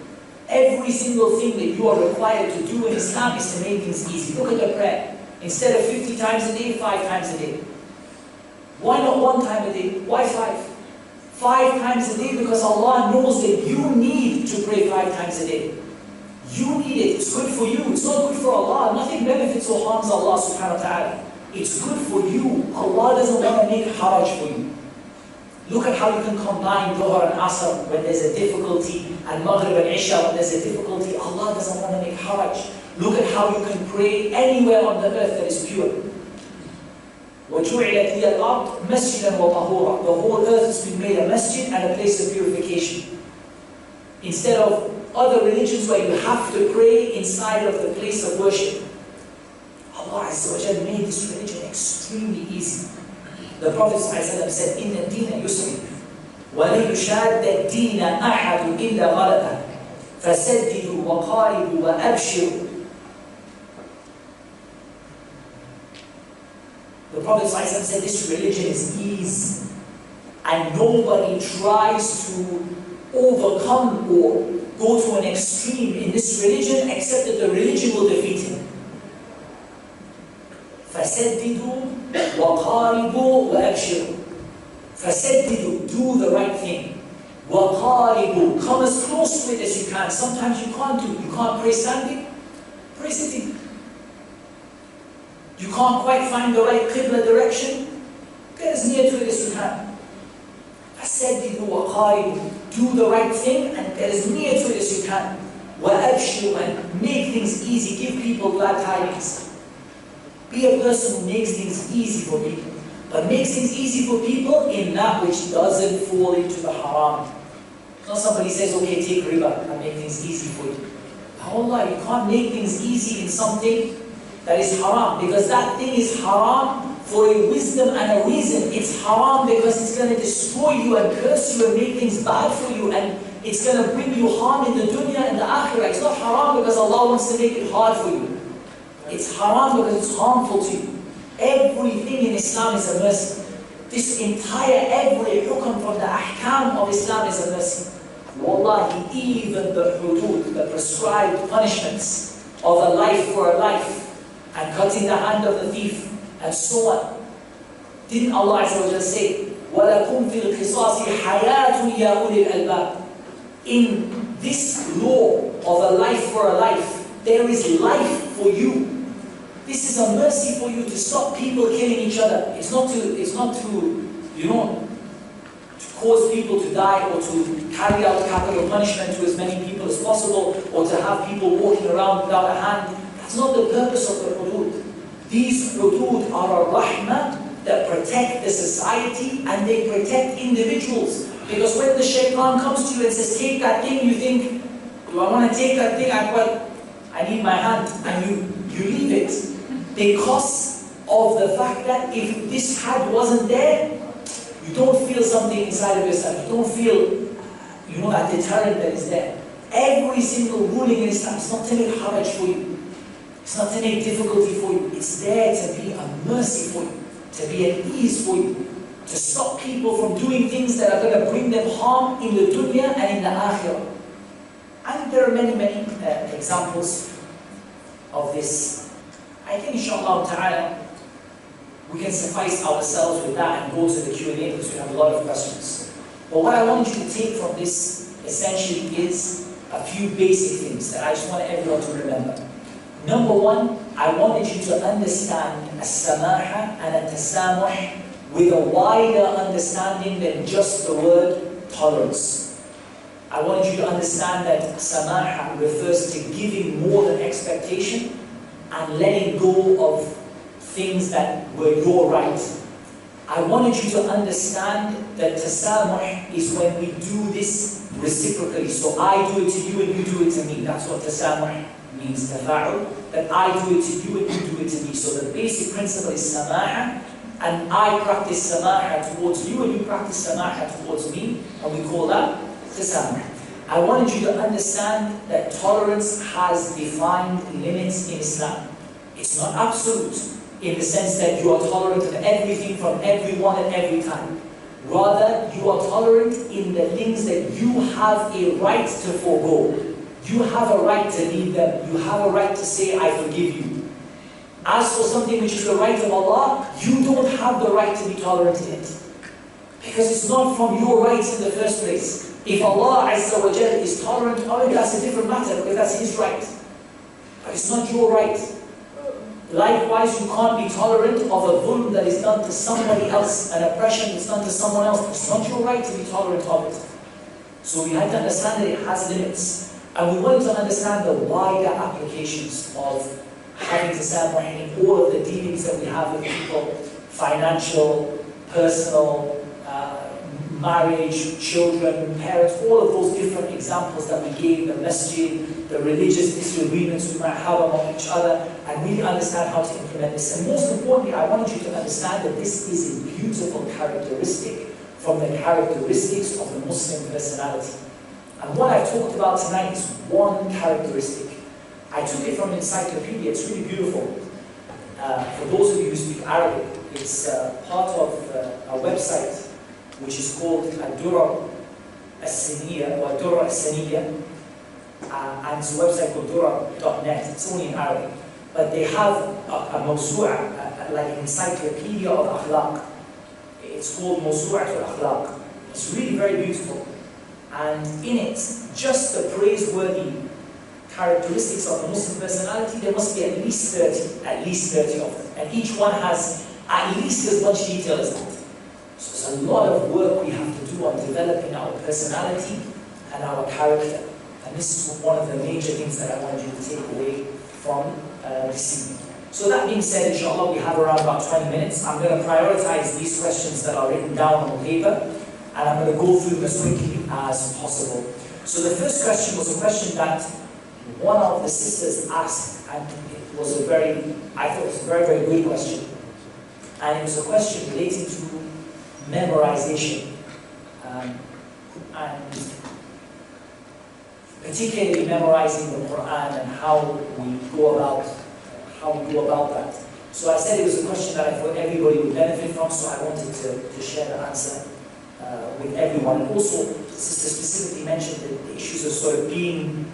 Every single thing that you are required to do in Islam is to make things easy. Look at the prayer. Instead of 50 times a day, 5 times a day. Why not 1 time a day? Why 5? 5 times a day because Allah knows that you need to pray 5 times a day. You need it. It's good for you. It's not good for Allah. Nothing benefits or harms Allah subhanahu wa ta'ala. It's good for you. Allah doesn't want to make haraj for you. Look at how you can combine Dhuhr and Asr when there's a difficulty, and Maghrib and Isha when there's a difficulty. Allah doesn't want to make haraj. Look at how you can pray anywhere on the earth that is pure. وَجُعِلَتْ لِيَ الْأَرْض مَسْجِدًا وَطَهُورًا. The whole earth has been made a masjid and a place of purification. Instead of other religions where you have to pray inside of the place of worship. Allah Azza wa Jal made this religion extremely easy. The Prophet said, إِنَّ الدِّينَ يُسْرٍ وَلَنْ يُشَادَّ الدِّينَ أَحَدٌ إِلَّا غَلَبَهُ فَسَدِّدُوا وَقَارِبُوا وَأَبْشِرُوا. The Prophet said this religion is ease, and nobody tries to overcome or go to an extreme in this religion except that the religion will defeat him. فَسَدِّدُوا وَقَارِبُوا وَأَبْشِرُوا. فَسَدِّدُوا, do the right thing. وَقَارِبُوا, come as close to it as you can. Sometimes you can't pray standing, pray sitting. You can't quite find the right Qibla direction, get as near to it as you can. فَسَدِّدُوا وَقَارِبُوا, do the right thing and get as near to it as you can. وَأَبْشِرُوا, and make things easy, give people glad tidings. Be a person who makes things easy for people, but makes things easy for people in that which doesn't fall into the haram. It's not somebody says, okay, take riba and make things easy for you. Allah, you can't make things easy in something that is haram, because that thing is haram for a wisdom and a reason. It's haram because it's going to destroy you and curse you and make things bad for you, and it's going to bring you harm in the dunya and the akhirah. It's not haram because Allah wants to make it hard for you. It's haram because it's harmful to you. Everything in Islam is a mercy. This every hukam from the ahkam of Islam is a mercy. Wallahi, even the hudud, the prescribed punishments of a life for a life, and cutting the hand of the thief, and so on. Didn't Allah Azza wa Jalla say, وَلَكُمْ فِي الْقِصَاصِ حَيَاةٌ يَا أُولِي الْأَلْبَابِ. In this law of a life for a life, there is life for you. This is a mercy for you to stop people killing each other. It's not to cause people to die or to carry out capital punishment to as many people as possible, or to have people walking around without a hand. That's not the purpose of the hudud. These hudud are a rahmah that protect the society and they protect individuals. Because when the shaitan comes to you and says, take that thing, you think, do I want to take that thing? I need my hand. And you leave it. Because of the fact that if this hand wasn't there, you don't feel something inside of yourself. You don't feel, that deterrent that is there. Every single ruling in Islam is not to make haraj for you. It's not to make difficulty for you. It's there to be a mercy for you, to be an ease for you, to stop people from doing things that are going to bring them harm in the dunya and in the akhirah. And there are many, many examples of this. I think inshallah ta'ala we can suffice ourselves with that and go to the Q&A because we have a lot of questions. But what I want you to take from this essentially is a few basic things that I just want everyone to remember. Number one, I wanted you to understand as-Samah and Tasamuh with a wider understanding than just the word tolerance. I wanted you to understand that Samah refers to giving more than expectation and letting go of things that were your right. I wanted you to understand that Tasamuh is when we do this reciprocally. So I do it to you and you do it to me. That's what Tasamuh means, tafa'ul, that I do it to you and you do it to me. So the basic principle is Samah, and I practice Samah towards you and you practice Samah towards me, and we call that Tasamuh. I wanted you to understand that tolerance has defined limits in Islam. It's not absolute in the sense that you are tolerant of everything from everyone at every time. Rather, you are tolerant in the things that you have a right to forego. You have a right to leave them. You have a right to say, I forgive you. As for something which is the right of Allah, you don't have the right to be tolerant in it. Because it's not from your rights in the first place. If Allah Azza wa Jal is tolerant of it, that's a different matter, because that's His right. But it's not your right. Likewise, you can't be tolerant of a dhulm that is done to somebody else, an oppression that's done to someone else. It's not your right to be tolerant of it. So we had to understand that it has limits. And we wanted to understand the wider applications of having tasamuh in all of the dealings that we have with people, financial, personal, marriage, children, parents, all of those different examples that we gave, the masjid, the religious disagreements we might have among each other, and really understand how to implement this. And most importantly, I wanted you to understand that this is a beautiful characteristic from the characteristics of the Muslim personality. And what I've talked about tonight is one characteristic. I took it from an encyclopedia, it's really beautiful. For those of you who speak Arabic, it's part of a website which is called Ad-Durar As-Siniyya, or Ad-Durar As-Siniyya, and it's a website called durar.net. It's only in Arabic. But they have a mawsu'a, like an encyclopedia of akhlaq. It's called Mawsu'at al-Akhlaq. It's really very beautiful. And in it, just the praiseworthy characteristics of the Muslim personality, there must be at least 30 of them. And each one has at least as much detail as that. So it's a lot of work we have to do on developing our personality and our character. And this is one of the major things that I want you to take away from this evening. So that being said, inshallah, we have around about 20 minutes. I'm going to prioritize these questions that are written down on the paper, and I'm going to go through them as quickly as possible. So the first question was a question that one of the sisters asked, and it was I thought it was a very, very good question. And it was a question relating to memorization, and particularly memorizing the Quran and how we go about that. So I said it was a question that I thought everybody would benefit from, so I wanted to share the answer with everyone. And also, the sister specifically mentioned the issues of sort of being,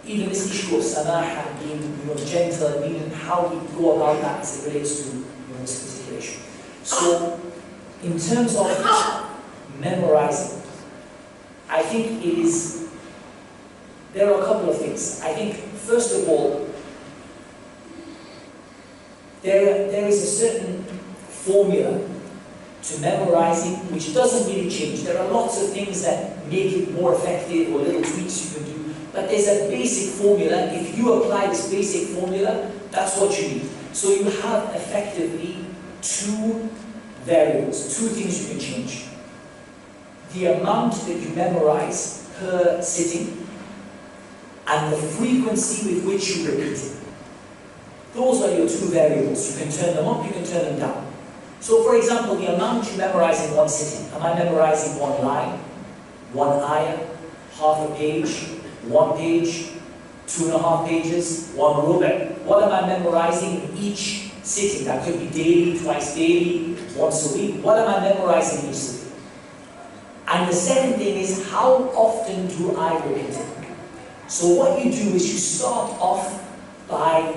even this issue of Samah, being gentle, and how we go about that as it relates to this particular issue. So, in terms of memorizing, I think there are a couple of things. I think, first of all, there is a certain formula to memorizing which doesn't really change. There are lots of things that make it more effective or little tweaks you can do, but there's a basic formula. If you apply this basic formula, that's what you need. So you have effectively two variables, two things you can change. The amount that you memorize per sitting and the frequency with which you repeat it. Those are your two variables. You can turn them up, you can turn them down. So for example, the amount you memorize in one sitting. Am I memorizing one line, one ayah, half a page, 1 page, 2.5 pages, 1 rubu'? What am I memorizing in each sitting? That could be daily, twice daily, once a week. What am I memorizing in each sitting? And the second thing is, how often do I repeat it? So what you do is you start off by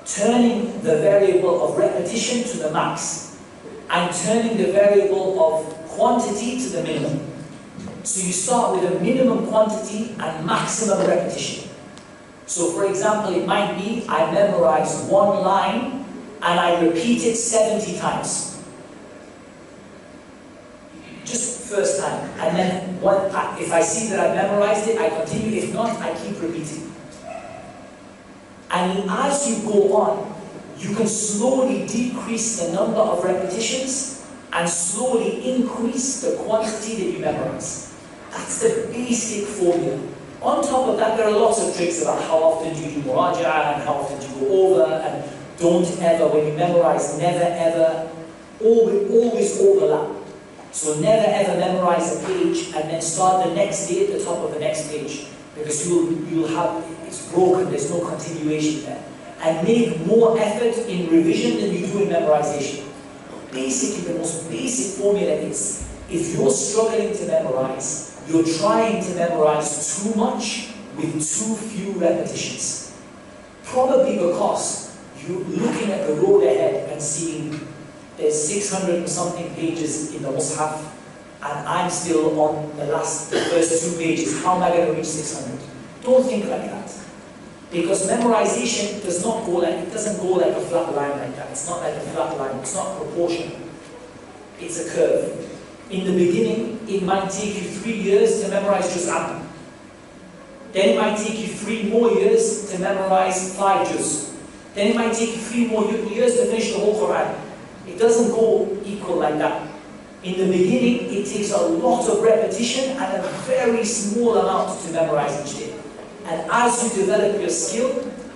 turning the variable of repetition to the max and turning the variable of quantity to the minimum. So you start with a minimum quantity and maximum repetition. So for example, it might be I memorize one line and I repeat it 70 times. Just first time. And then if I see that I've memorized it, I continue. If not, I keep repeating. And as you go on, you can slowly decrease the number of repetitions and slowly increase the quantity that you memorize. That's the basic formula. On top of that, there are lots of tricks about how often do you do muraja'ah and how often do you go over, and don't ever, when you memorize, never ever, always overlap. So never ever memorize a page and then start the next day at the top of the next page, because you'll have, it's broken, there's no continuation there. And make more effort in revision than you do in memorization. Basically, the most basic formula is, if you're struggling to memorize, you're trying to memorize too much with too few repetitions. Probably because you're looking at the road ahead and seeing there's 600 and something pages in the Mus'haf, and I'm still on the first 2 pages. How am I going to reach 600? Don't think like that. Because memorization does not go like, it doesn't go like a flat line like that. It's not like a flat line, it's not proportional. It's a curve. In the beginning, it might take you 3 years to memorize Juz Amma. Then it might take you 3 more years to memorize 5 Juz. Then it might take you 3 more years to finish the whole Quran. It doesn't go equal like that. In the beginning, it takes a lot of repetition and a very small amount to memorize each day. And as you develop your skill,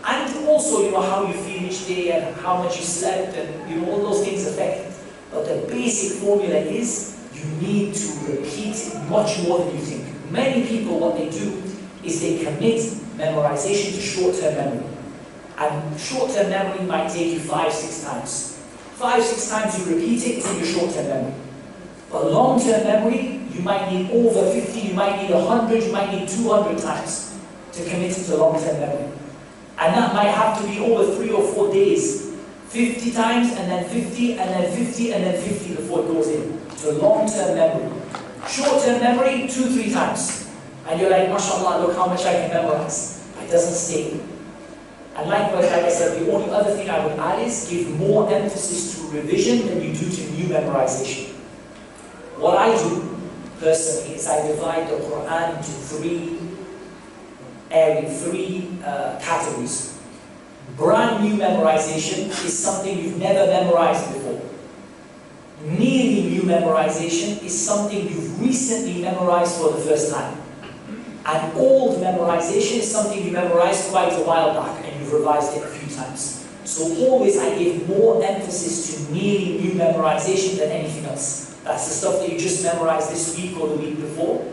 and also how you feel each day and how much you slept and all those things affect it. But the basic formula is you need to repeat much more than you think. Many people, what they do is they commit memorization to short-term memory. And short-term memory might take you 5-6 times. 5-6 times you repeat it, it's in your short-term memory. But long-term memory, you might need over 50, you might need 100, you might need 200 times to commit it to long-term memory. And that might have to be over 3 or 4 days. 50 times, and then 50, and then 50, and then 50 before it goes in to long-term memory. Short-term memory, 2-3 times. And you're like, mashallah, look how much I can memorize. But it doesn't stay. And likewise, like I said, the only other thing I would add is give more emphasis to revision than you do to new memorization. What I do, personally, is I divide the Quran into three categories. Brand new memorization is something you've never memorized before. Nearly new memorization is something you've recently memorized for the first time. And old memorization is something you memorized quite a while back and you've revised it a few times. So always I give more emphasis to nearly new memorization than anything else. That's the stuff that you just memorized this week or the week before.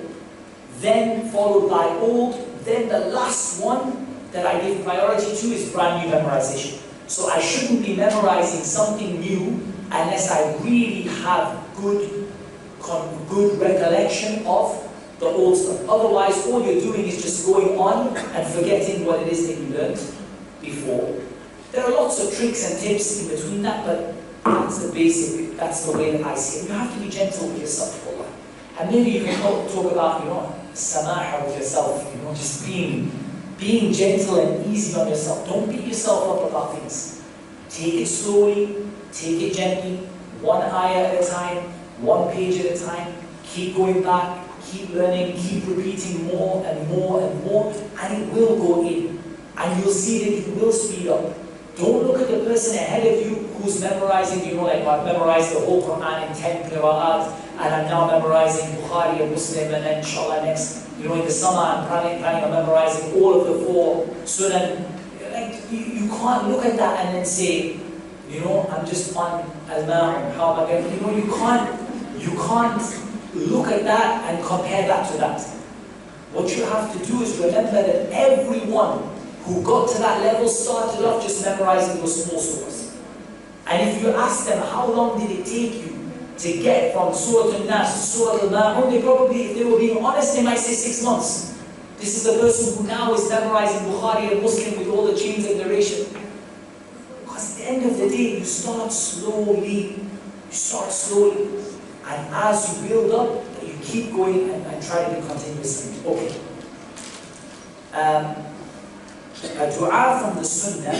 Then followed by old. Then the last one that I give priority to is brand new memorization. So I shouldn't be memorizing something new unless I really have good recollection of the old stuff. Otherwise, all you're doing is just going on and forgetting what it is that you learned before. There are lots of tricks and tips in between that, but that's the basic, that's the way that I see it. You have to be gentle with yourself, Allah. And maybe you can talk about, Samah with yourself, just being gentle and easy on yourself. Don't beat yourself up about things. Take it slowly, take it gently, one ayah at a time, one page at a time. Keep going back, keep learning, keep repeating more and more and more, and it will go in. And you'll see that it will speed up. Don't look at the person ahead of you who's memorizing, like I've memorized the whole Quran in 10 qira'at, and I'm now memorizing Bukhari and Muslim, and then inshallah next, in the Samah, I'm planning on memorizing all of the 4 Sunan. Like, you can't look at that and then say, I'm just on Al-Ma'un, how am I going to, you can't look at that and compare that to that. What you have to do is remember that everyone who got to that level started off just memorizing those small surahs. And if you ask them, how long did it take you to get from Surah Al-Nas to Surah Al-Ma'un, they probably, if they were being honest, they might say 6 months. This is a person who now is memorizing Bukhari and Muslim with all the chains of narration. Because at the end of the day, you start slowly. And as you build up, you keep going and try to be continuous. Okay. A dua from the Sunnah,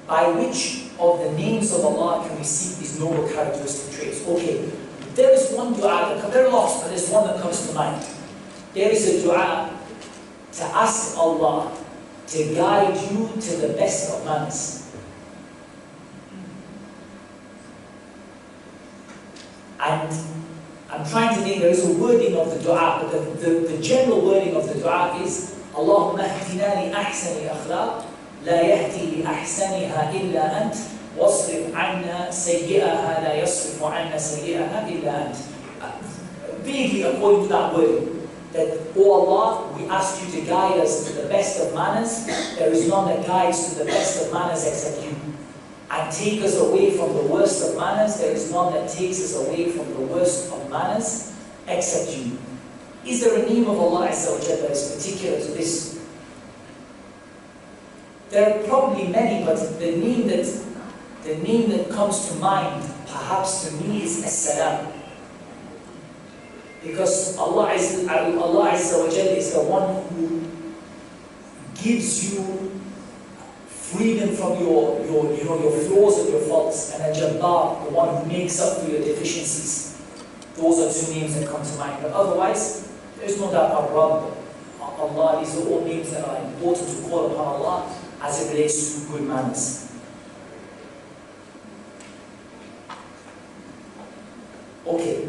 by which of the names of Allah can we seek these noble characteristic traits? Okay, there is one dua, there are lots, but there's one that comes to mind. There is a dua to ask Allah to guide you to the best of manners. And I'm trying to think, there is a wording of the dua, but the general wording of the dua is Allahumma ahdina li ahsani akhlaq, la yahdi li ahsaniha illa ant, wasrif anna sayyi'aha, la yasrifu anna sayyi'aha illa ant. Vaguely according to that wording, that, oh Allah, we ask you to guide us to the best of manners, there is none that guides to the best of manners except you. And take us away from the worst of manners, there is none that takes us away from the worst of manners except you. Is there a name of Allah Azza wa Jalla that is particular to this? There are probably many, but the name that comes to mind, perhaps to me, is As-Salam. Because Allah Azza wa Jalla is the one who gives you freedom from your flaws and your faults, and Al-Jabbar, the one who makes up for your deficiencies. Those are two names that come to mind. But otherwise, there's no doubt Ar-Rabb, Allah, these are all names that are important to call upon Allah as it relates to good manners. Okay,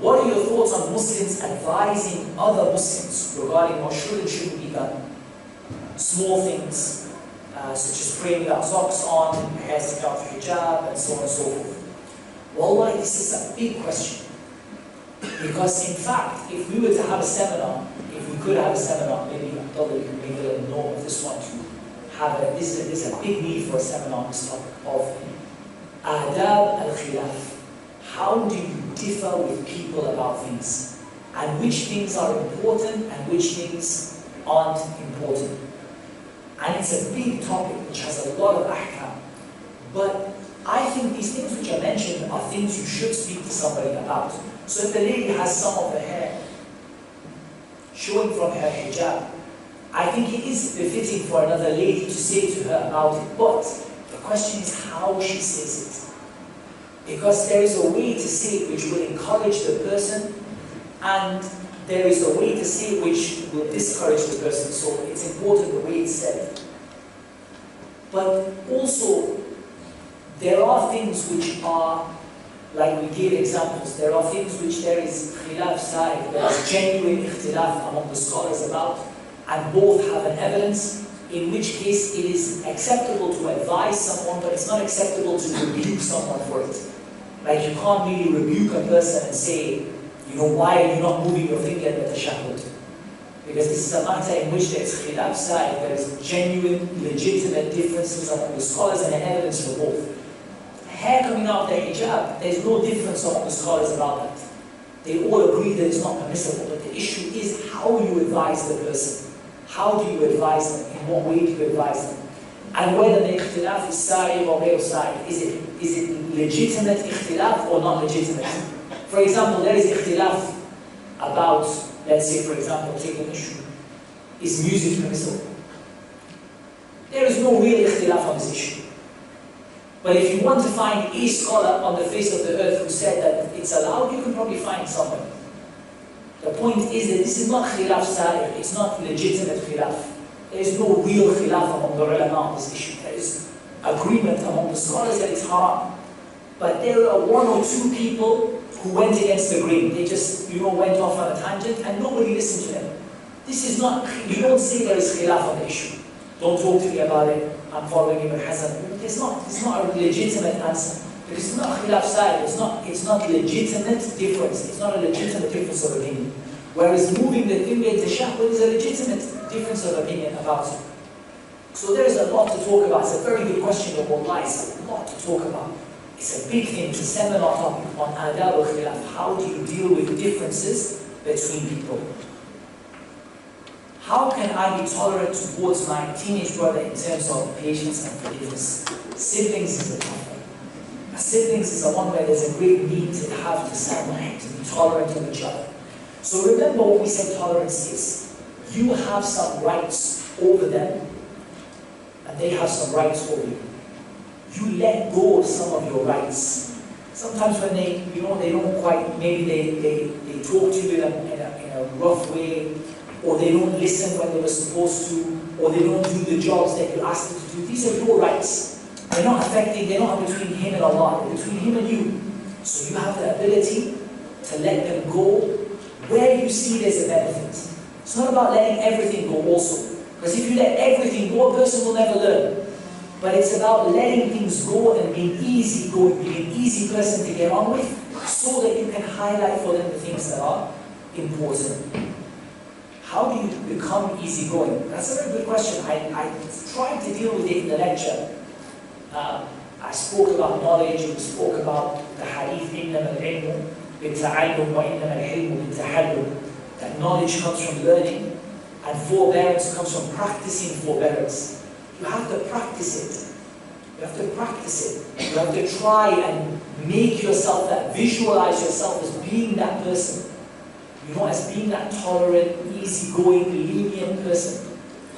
what are your thoughts on Muslims advising other Muslims regarding what should and shouldn't be done? Small things, such as praying without socks on, hair sticking out through hijab, and so on and so forth. Wallahi, this is a big question. Because in fact, if we were to have a seminar, if we could have a seminar, maybe Abdullah, you can make a little note of this one to have a, there's a big need for a seminar on this topic of Adab al-Khilaf. How do you differ with people about things? And which things are important and which things aren't important? And it's a big topic which has a lot of ahkam. But I think these things which I mentioned are things you should speak to somebody about. So if the lady has some of the hair showing from her hijab, I think it is befitting for another lady to say to her about it. But the question is how she says it. Because there is a way to say it which will encourage the person, and there is a way to say it which will discourage the person. So it's important the way it's said. But also, there are things which are, like we gave examples, there are things which there is khilaf sa'id, there is genuine ikhtilaf among the scholars about, and both have an evidence, in which case it is acceptable to advise someone, but it's not acceptable to rebuke someone for it. Like you can't really rebuke a person and say, you know, why are you not moving your finger in the tashahhud? Because this is a matter in which there is khilaf sa'id, there is genuine, legitimate differences among the scholars and evidence for both. Hair coming out of their hijab, there is no difference among the scholars about that. They all agree that it's not permissible, but the issue is how you advise the person. How do you advise them? In what way do you advise them? And whether the ikhtilaf is sa'id or ghayr sa'id, is it legitimate ikhtilaf or not legitimate? For example, there is ikhtilaf about, let's say for example, take an issue, is music permissible? There is no real ikhtilaf on this issue. But if you want to find a scholar on the face of the earth who said that it's allowed, you can probably find somebody. The point is that this is not khilaf sa'ir, it's not legitimate khilaf. There is no real khilaf among the ulama on this issue. There is agreement among the scholars that it's haram. But there are one or two people who went against the grain. They just, went off on a tangent and nobody listened to them. This is not, you don't say there is khilaf on the issue. Don't talk to me about it, I'm following Ibn Hazm. It's not a legitimate answer. Because it's not khilaf sa'id, it's not legitimate difference. It's not a legitimate difference of opinion. Whereas moving the finger into tashahhud is a legitimate difference of opinion about it. So there is a lot to talk about. It's a very good question of wallahi. It's a lot to talk about. It's a big thing, it's a seminar topic on adab al-khilaf. How do you deal with differences between people? How can I be tolerant towards my teenage brother in terms of patience and forgiveness? Siblings is a tough one. Siblings is the one where there's a great need to have Tasamuh, to be tolerant of each other. So remember what we said tolerance is. You have some rights over them, and they have some rights over you. You let go of some of your rights. Sometimes when they don't quite, maybe they talk to you in a rough way, or they don't listen when they were supposed to, or they don't do the jobs that you asked them to do. These are your rights. They're not between him and Allah, they're between him and you. So you have the ability to let them go where you see there's a benefit. It's not about letting everything go also. Because if you let everything go, a person will never learn. But it's about letting things go and being easy going, being an easy person to get on with, so that you can highlight for them the things that are important. How do you become easygoing? That's a very good question. I tried to deal with it in the lecture. I spoke about knowledge, we spoke about the hadith, إِنَّمَا الْعِلْمُ بِالتَّعَلُّمْ وَإِنَّمَا الْحِلْمُ بِالتَّحَلُّمْ. That knowledge comes from learning, and forbearance comes from practicing forbearance. You have to practice it. You have to practice it. You have to try and make yourself that, visualize yourself as being that person. as being that tolerant, easygoing, lenient person.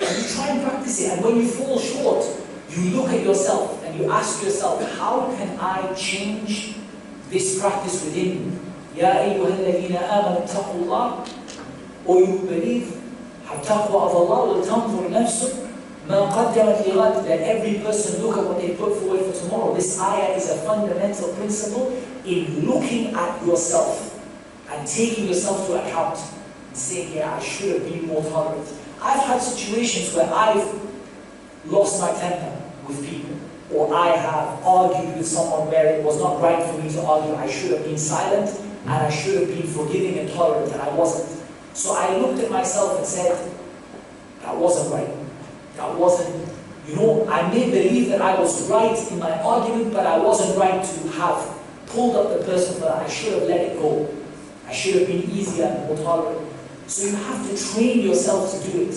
And you try and practice it, and when you fall short, you look at yourself and you ask yourself, how can I change this practice within me? Ya ayyuhalladhina amanu taqullah, or you believe, have taqwa of Allah, will tanzur nafsun ma qaddamat lighad, that every person look at what they put forward for tomorrow. This ayah is a fundamental principle in looking at yourself and taking yourself to account and saying, yeah, I should have been more tolerant. I've had situations where I've lost my temper with people, or I have argued with someone where it was not right for me to argue. I should have been silent, and I should have been forgiving and tolerant, and I wasn't. So I looked at myself and said, that wasn't right. That wasn't, I may believe that I was right in my argument, but I wasn't right to have pulled up the person for that. I should have let it go. I should have been easier and more tolerant. So you have to train yourself to do it.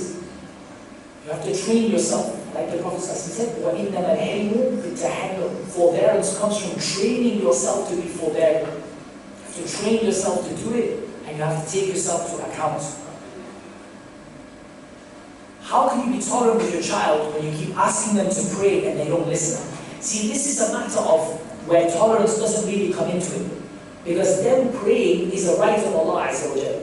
You have to train yourself. Like the Prophet said, وَإِنَّمَا الْحِلْمُ بِالتَّحَلُّمِ. Forbearance comes from training yourself to be forbearing. You have to train yourself to do it, and you have to take yourself to account. How can you be tolerant with your child when you keep asking them to pray and they don't listen? See, this is a matter of where tolerance doesn't really come into it. Because them praying is a right of Allah Azza wa Jalla.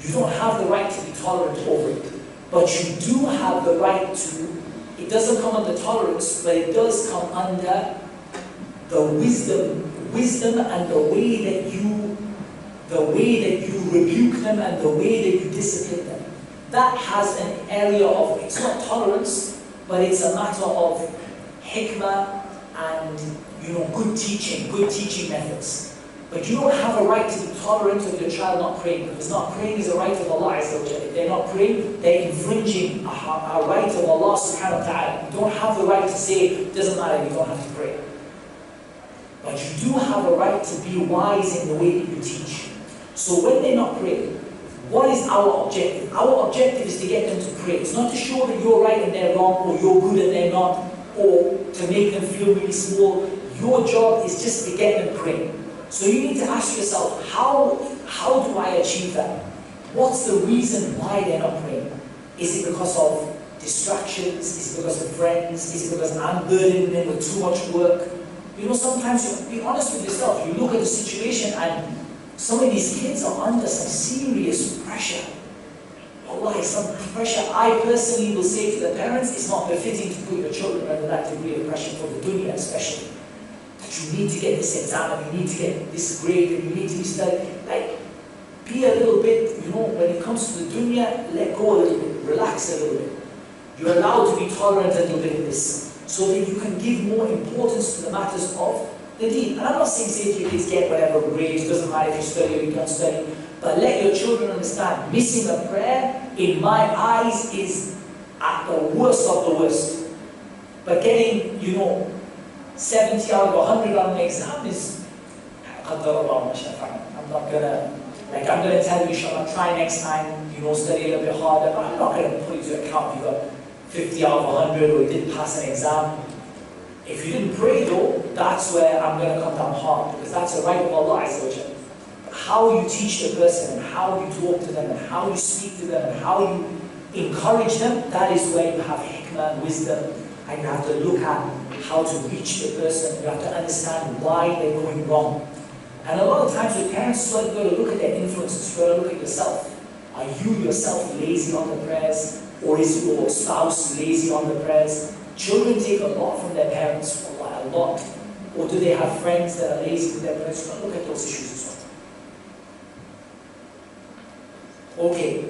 You don't have the right to be tolerant over it. But you do have the right to, it doesn't come under tolerance, but it does come under the wisdom and the way that you rebuke them and the way that you discipline them. That has an area of, it's not tolerance, but it's a matter of hikmah and good teaching methods. But you don't have a right to be tolerant of your child not praying, because not praying is a right of Allah Azza wa Jalla. If they're not praying, they're infringing a right of Allah subhanahu wa ta'ala. You don't have the right to say, it doesn't matter, you don't have to pray. But you do have a right to be wise in the way that you teach. So when they're not praying, what is our objective? Our objective is to get them to pray. It's not to show that you're right and they're wrong, or you're good and they're not, or to make them feel really small. Your job is just to get them praying. So you need to ask yourself, how do I achieve that? What's the reason why they're not praying? Is it because of distractions? Is it because of friends? Is it because I'm burdening them with too much work? Sometimes you be honest with yourself. You look at the situation and some of these kids are under some serious pressure. Wallahi, some pressure. I personally will say to the parents, it's not befitting to put your children under that degree of pressure for the dunya especially. That you need to get this exam and you need to get this grade and you need to be studying. Like, be a little bit, when it comes to the dunya, let go a little bit, relax a little bit. You're allowed to be tolerant a little bit in this, so that you can give more importance to the matters of the deen. And I'm not saying say to your kids, get whatever grades, it doesn't matter if you study or you don't study, but let your children understand, missing a prayer, in my eyes, is at the worst of the worst. But getting, 70 out of 100 on an exam is, Akthar. I'm not gonna tell you, inshallah, try next time, study a little bit harder, but I'm not gonna put you to account you got 50 out of 100 or you didn't pass an exam. If you didn't pray though, that's where I'm going to come down hard, because that's a right of Allah Azza wa Jalla. How you teach the person, and how you talk to them, and how you speak to them, and how you encourage them, that is where you have hikmah and wisdom, and you have to look at how to reach the person. You have to understand why they're going wrong. And a lot of times with parents, you've got to look at their influences, you've got to look at yourself. Are you yourself lazy on the prayers? Or is your spouse lazy on the prayers? Children take a lot from their parents, a lot. Or do they have friends that are lazy with their prayers? Look at those issues as well. Okay,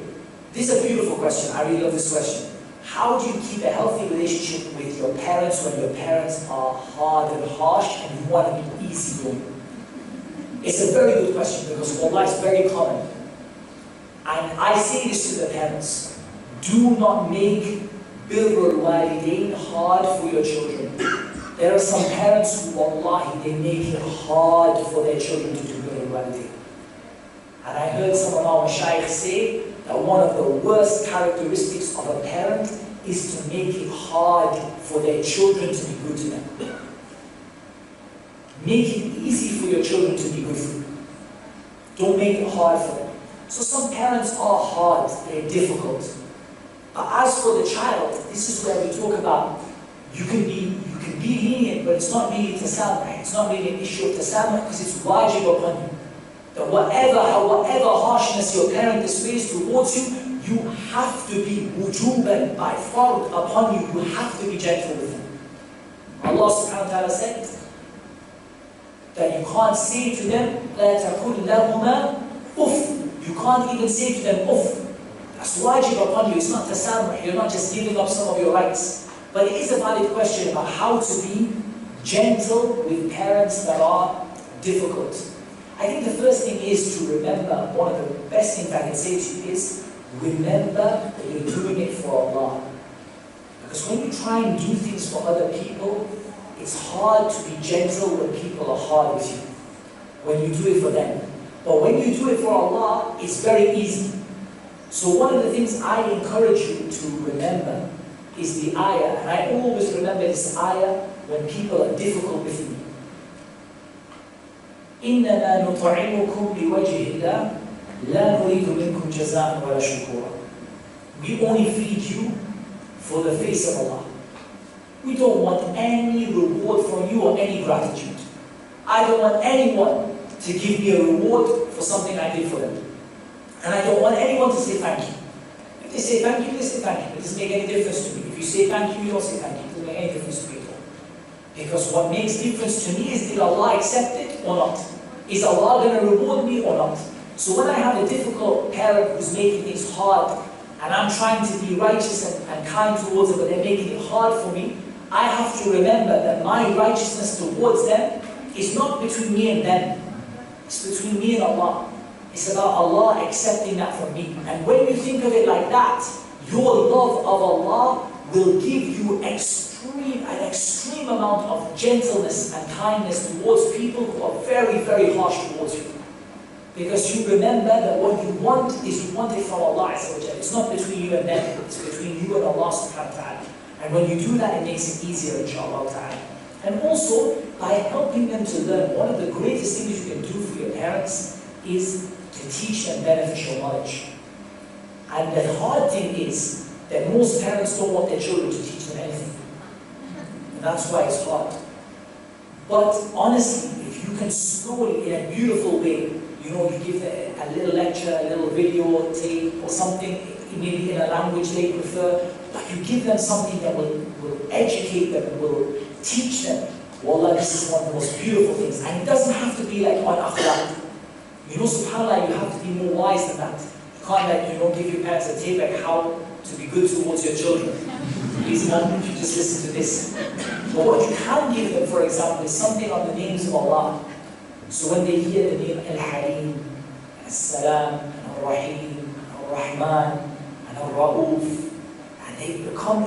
this is a beautiful question. I really love this question. How do you keep a healthy relationship with your parents when your parents are hard and harsh and you want to be easygoing? It's a very good question, because wallah, it's very common. And I say this to the parents. Do not make birrul walidain hard for your children. There are some parents who, wallahi, they make it hard for their children to do birrul walidain. And I heard some of our shaykh say that one of the worst characteristics of a parent is to make it hard for their children to be good to them. Make it easy for your children to be good for you. Don't make it hard for them. So some parents are hard, they're difficult. But as for the child, this is where we talk about you can be lenient, but it's not really tasamuh. It's not really an issue of tasamuh because it's wajib upon you. That whatever harshness your parent displays towards you, you have to be wujuban, by fard upon you, you have to be gentle with them. Allah subhanahu wa ta'ala said that you can't say to them, لَا تَقُلْ لَهُمَا uff. You can't even say to them uff. That's wajib upon you. It's not tasamuh. You're not just giving up some of your rights. But it is a valid question about how to be gentle with parents that are difficult. I think the first thing is to remember, one of the best things I can say to you is, remember that you're doing it for Allah. Because when you try and do things for other people, it's hard to be gentle when people are hard with you. When you do it for them. But when you do it for Allah, it's very easy. So one of the things I encourage you to remember is the ayah, and I always remember this ayah when people are difficult with me. إِنَّمَا نُطْعِمُكُمْ لِوَجْهِ اللَّهِ لَا نُرِيدُ مِنْكُمْ جَزَاءً وَلَا شُكُورًا. We only feed you for the face of Allah. We don't want any reward from you or any gratitude. I don't want anyone to give me a reward for something I did for them. And I don't want anyone to say thank you. If they say thank you, they say thank you. It doesn't make any difference to me. If you say thank you, you don't say thank you. It doesn't make any difference to me at all. Because what makes difference to me is, did Allah accept it or not? Is Allah going to reward me or not? So when I have a difficult parent who's making things hard, and I'm trying to be righteous and kind towards them, but they're making it hard for me, I have to remember that my righteousness towards them is not between me and them. It's between me and Allah. It's about Allah accepting that from me. And when you think of it like that, your love of Allah will give you an extreme amount of gentleness and kindness towards people who are very, very harsh towards you. Because you remember that what you want is you want it from Allah. It's not between you and them. It's between you and Allah subhanahu wa ta'ala. And when you do that, it makes it easier, inshallah ta'ala. And also, by helping them to learn, one of the greatest things you can do for your parents is to teach them beneficial knowledge. And the hard thing is that most parents don't want their children to teach them anything. And that's why it's hard. But honestly, if you can slowly, in a beautiful way, you give them a little lecture, a little video tape or something, maybe in a language they prefer, but you give them something that will educate them, will teach them. Wallah, this is one of the most beautiful things. And it doesn't have to be like on Akthar. SubhanAllah, you have to be more wise than that. You can't give your parents a tape like how to be good towards your children. Please, mom, you just listen to this. But what you can give them, for example, is something on the names of Allah. So when they hear the name Al-Halim, As-Salam, Al-Rahim, Al-Rahman, and Al-Ra'uf, and they become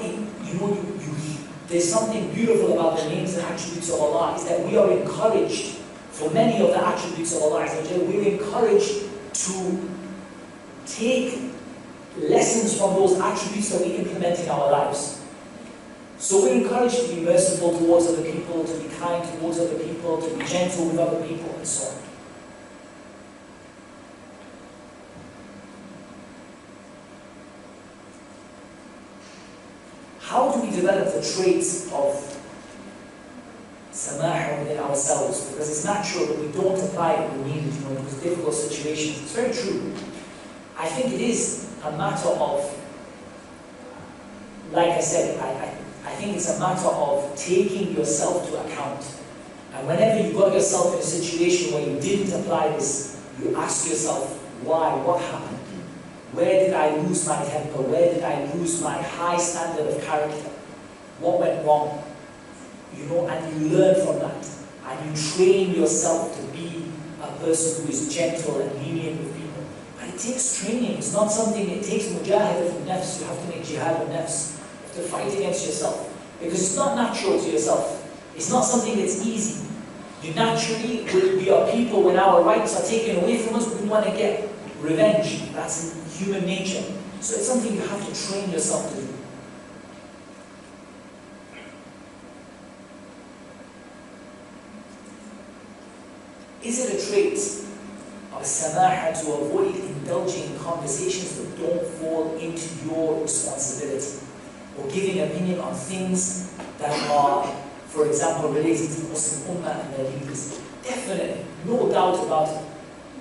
there's something beautiful about the names and attributes of Allah, is that we are encouraged, for many of the attributes of Allah, we're encouraged to take lessons from those attributes that we implement in our lives. So we're encouraged to be merciful towards other people, to be kind towards other people, to be gentle with other people, and so on. How do we develop the traits of Samah within ourselves? Because it's natural that we don't apply it when we need it, because difficult situations. It's very true. I think it is a matter of, like I said, I think it's a matter of taking yourself to account. And whenever you got yourself in a situation where you didn't apply this, you ask yourself, why? What happened? Where did I lose my temper? Where did I lose my high standard of character? What went wrong? And you learn from that. And you train yourself to be a person who is gentle and lenient with people. But it takes training. It's not something, it takes mujahidah from nafs. You have to make jihad of nafs. You have to fight against yourself. Because it's not natural to yourself. It's not something that's easy. You naturally, we are people, when our rights are taken away from us, we want to get revenge. That's in human nature. So it's something you have to train yourself to do. Is it a trait Samah, to avoid indulging in conversations that don't fall into your responsibility, or giving opinion on things that are, for example, related to the Muslim Ummah and their leaders. Definitely, no doubt about it.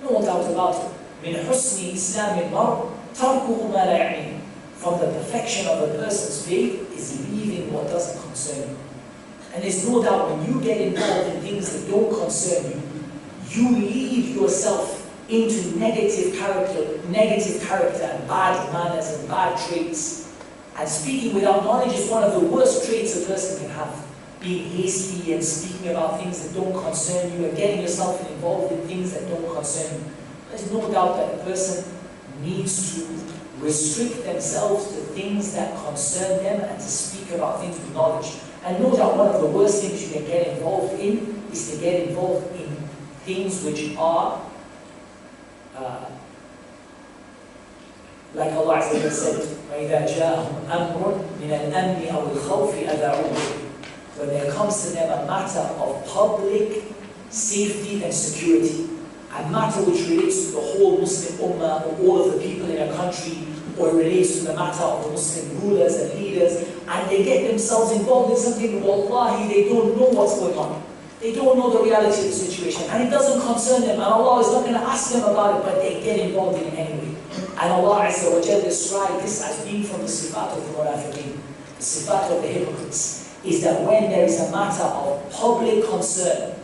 No doubt about it. من حسن إسلام المرء تركه ما لا يعنيه. From the perfection of a person's faith is leaving what doesn't concern you. And there's no doubt when you get involved in things that don't concern you, you lead yourself into negative character and bad manners and bad traits. And speaking without knowledge is one of the worst traits a person can have. Being hasty and speaking about things that don't concern you and getting yourself involved in things that don't concern you. There's no doubt that a person needs to restrict themselves to things that concern them and to speak about things with knowledge. And no doubt one of the worst things you can get involved in is to get involved in things which are like Allah said, وَإِذَا جَاءَهُمْ أَمْرٌ مِنَ الْأَمْنِ أَوْ الْخَوْفِ أَذَاعُوا بِهِ. When there comes to them a matter of public safety and security, a matter which relates to the whole Muslim Ummah or all of the people in a country, or relates to the matter of the Muslim rulers and leaders, and they get themselves involved in something, wallahi, they don't know what's going on. They don't know the reality of the situation, and it doesn't concern them, and Allah is not going to ask them about it, but they get involved in it anyway. And Allah Azza wa Jalla described this as being from the sifat of the munafiqeen, the sifat of the hypocrites, is that when there is a matter of public concern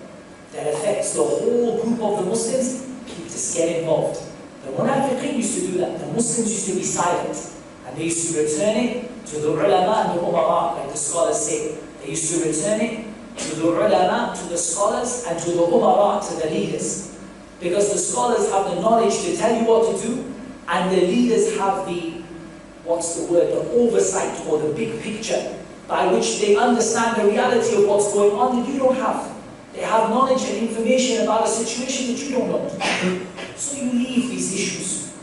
that affects the whole group of the Muslims, people just get involved. The munafiqeen used to do that. The Muslims used to be silent, and they used to return it to the ulama and the umara, like the scholars say. They used to return it to the ulama, to the scholars, and to the umara, to the leaders. Because the scholars have the knowledge to tell you what to do, and the leaders have the, the oversight or the big picture by which they understand the reality of what's going on that you don't have. They have knowledge and information about a situation that you don't know. So you leave these issues.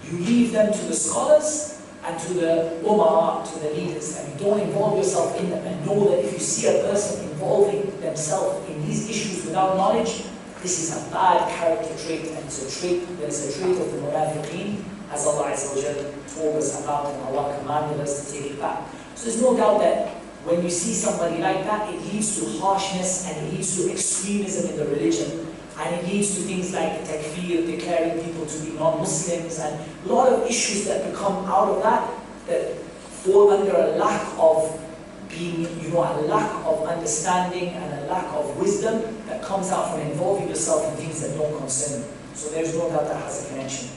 You leave them to the scholars and to the umara, to the leaders, and you don't involve yourself in them. And know that if you see a person involving themselves in these issues without knowledge, this is a bad character trait, and it's a trait that is a trait of the munafiqeen, as Allah Azza wa Jalla told us about, and Allah commanded us to take it back. So there's no doubt that when you see somebody like that, it leads to harshness and it leads to extremism in the religion. And it leads to things like takfir, declaring people to be non-Muslims, and a lot of issues that become out of that, that fall under a lack of being, a lack of understanding and a lack of wisdom that comes out from involving yourself in things that don't concern you. So there's no doubt that has a connection.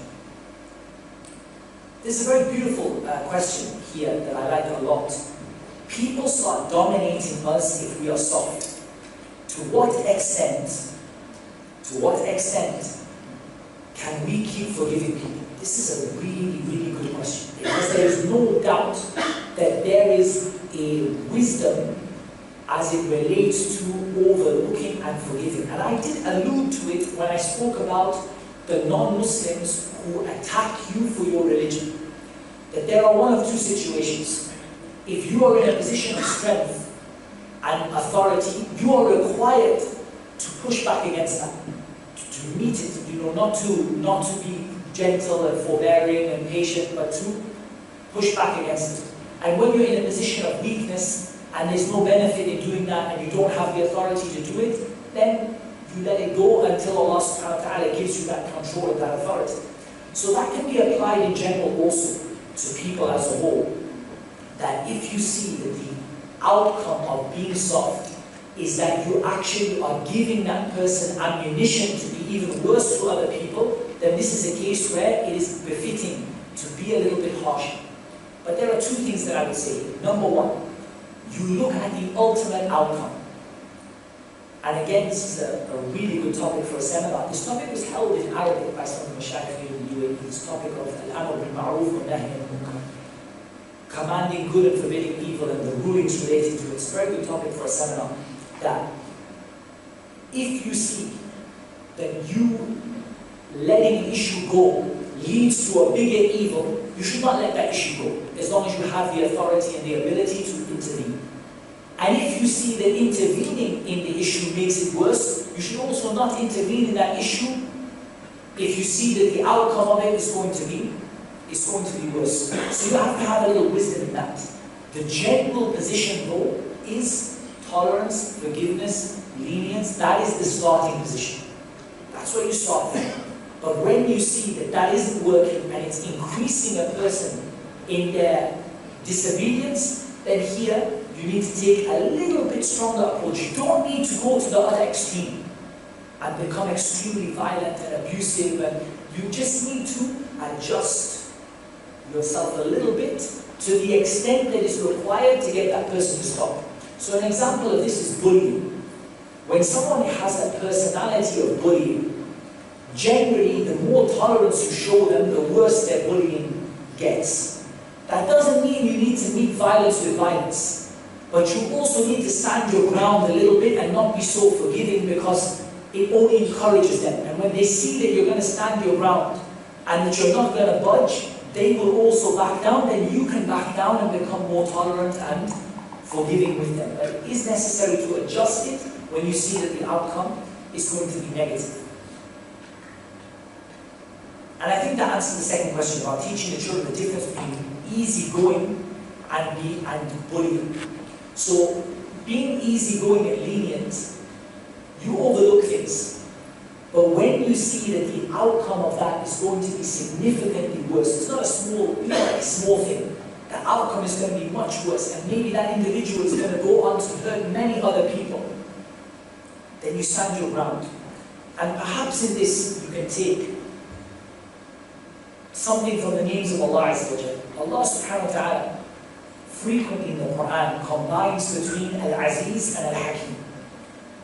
There's a very beautiful question here that I like a lot. People start dominating us if we are soft. To what extent can we keep forgiving people? This is a really, really good question, because there is no doubt that there is a wisdom as it relates to overlooking and forgiving. And I did allude to it when I spoke about the non-Muslims who attack you for your religion. That there are one of two situations. If you are in a position of strength and authority, you are required to push back against that, to meet it, not to be gentle and forbearing and patient, but to push back against it. And when you're in a position of weakness and there's no benefit in doing that and you don't have the authority to do it, then you let it go until Allah subhanahu wa ta'ala gives you that control and that authority. So that can be applied in general also to people as a whole. That if you see that the outcome of being soft is that you actually are giving that person ammunition to be even worse to other people, then this is a case where it is befitting to be a little bit harsh. But there are two things that I would say. Number one, you look at the ultimate outcome. And again, this is a really good topic for a seminar. This topic was held in Arabic by some of the Mashaykh here in the UAE. This topic of al-amr bil-ma'roof wa nahy anil munkar, commanding good and forbidding evil and the rulings related to it. It's a very good topic for a seminar. That if you see that you letting an issue go leads to a bigger evil, you should not let that issue go, as long as you have the authority and the ability to intervene. And if you see that intervening in the issue makes it worse, you should also not intervene in that issue if you see that the outcome of it is going to be worse. So you have to have a little wisdom in that. The general position though is tolerance, forgiveness, lenience. That is the starting position. That's where you start there. But when you see that that isn't working and it's increasing a person in their disobedience, then here you need to take a little bit stronger approach. You don't need to go to the other extreme and become extremely violent and abusive, and you just need to adjust yourself a little bit to the extent that is required to get that person to stop. So an example of this is bullying. When someone has a personality of bullying, generally the more tolerance you show them, the worse their bullying gets. That doesn't mean you need to meet violence with violence, but you also need to stand your ground a little bit and not be so forgiving, because it only encourages them. And when they see that you're going to stand your ground and that you're not going to budge, they will also back down. Then you can back down and become more tolerant and forgiving with them. But it is necessary to adjust it when you see that the outcome is going to be negative. And I think that answers the second question about teaching the children the difference between easygoing and bullying. So being easygoing and lenient, you overlook things. But when you see that the outcome of that is going to be significantly worse, it's not a small thing. The outcome is going to be much worse, and maybe that individual is going to go on to hurt many other people. Then you stand your ground. And perhaps in this you can take something from the names of Allah Azza wa Jalla. Allah subhanahu wa ta'ala frequently in the Quran combines between Al-Aziz and Al-Hakim.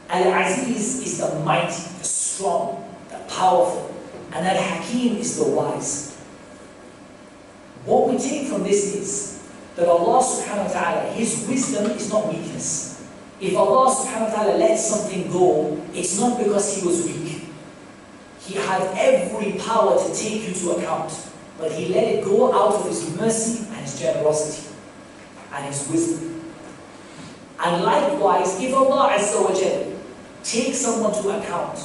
Al-Aziz is the mighty, the strong, the powerful, and Al-Hakim is the wise. What we take from this is that Allah subhanahu wa ta'ala, His wisdom is not weakness. If Allah subhanahu wa ta'ala lets something go, it's not because He was weak. He had every power to take you to account, but He let it go out of His mercy and His generosity and His wisdom. And likewise, if Allah Azza wa Jalla takes someone to account,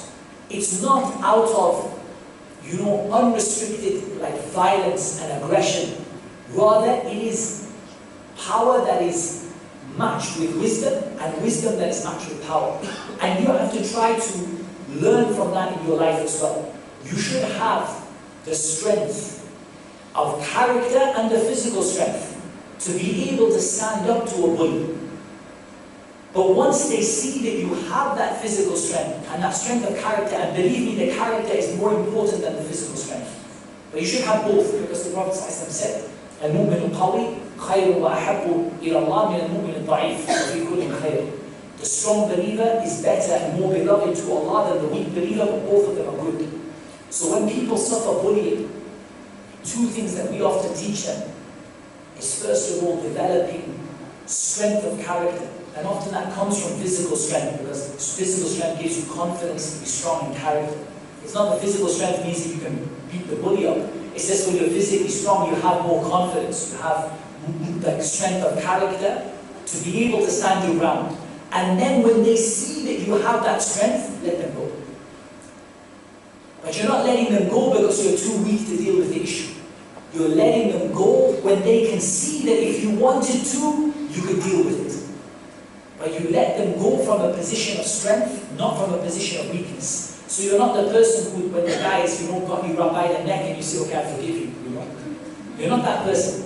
it's not out of, unrestricted violence and aggression. Rather, it is power that is matched with wisdom, and wisdom that is matched with power. And you have to try to learn from that in your life as well. You should have the strength of character and the physical strength to be able to stand up to a bully. But once they see that you have that physical strength and that strength of character, and believe me, the character is more important than the physical strength. But you should have both, because the Prophet ﷺ said, "Al-mu'min al-qawi khayrun wa ahabbu ila Allah min al-mu'min al-da'if wa fi kullin khayr." The strong believer is better and more beloved to Allah than the weak believer, but both of them are good. So when people suffer bullying, two things that we often teach them is, first of all, developing strength of character. And often that comes from physical strength, because physical strength gives you confidence to be strong in character. It's not that physical strength means that you can beat the bully up. It's just when you're physically strong, you have more confidence. You have strength of character to be able to stand your ground. And then when they see that you have that strength, let them go. But you're not letting them go because you're too weak to deal with the issue. You're letting them go when they can see that if you wanted to, you could deal with it. But you let them go from a position of strength, not from a position of weakness. So you're not the person who, when the guy is, got you right by the neck and you say, "Okay, I forgive you." You're not that person.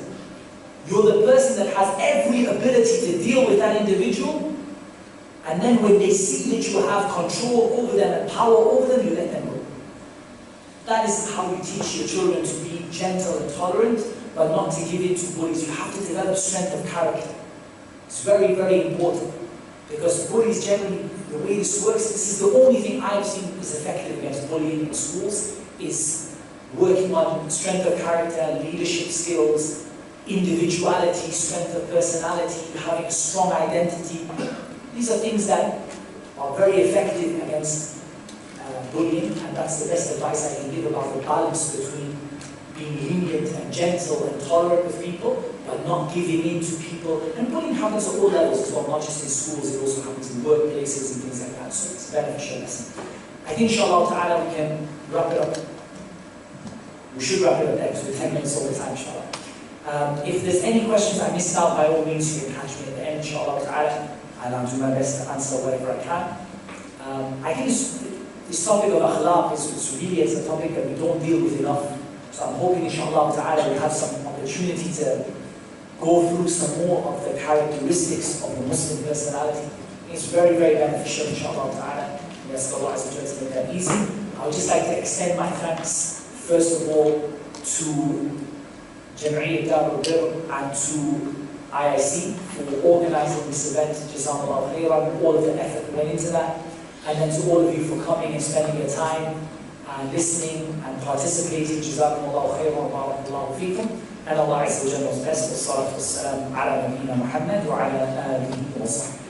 You're the person that has every ability to deal with that individual. And then when they see that you have control over them and power over them, you let them go. That is how you teach your children to be gentle and tolerant, but not to give in to bullies. You have to develop strength of character. It's very, very important. Because bullies generally, the way this works, this is the only thing I've seen is effective against bullying in schools, is working on strength of character, leadership skills, individuality, strength of personality, having a strong identity. These are things that are very effective against bullying, and that's the best advice I can give about the balance between being lenient and gentle and tolerant with people, but not giving in to people. And bullying happens at all levels as well, not just in schools, it also happens in workplaces and things like that, so it's a beneficial lesson. I think inshallah ta'ala we can wrap it up We should wrap it up there because we're 10 minutes over time, inshallah. If there's any questions I missed out, by all means you can catch me at the end, inshallah ta'ala, and I'll do my best to answer whatever I can. I think this topic of akhlaq is really a topic that we don't deal with enough. So I'm hoping, inshallah ta'ala, we have some opportunity to go through some more of the characteristics of the Muslim personality. It's very, very beneficial, inshallah ta'ala. Yes, Allah Azza wa Jalla to make that easy. I would just like to extend my thanks, first of all, to Jam'iyyat Dar al-Bir and to IIC for organizing this event. Jazakallahu khairan, all of the effort that went into that. And then to all of you for coming and spending your time and listening and participating. Jazakumullahu khairan wa barakallahu feekum. And Allah Azza wa Jalla was best. Wassalatu wassalamu ala nabiyyina Muhammad wa ala alihi wa sahbihi.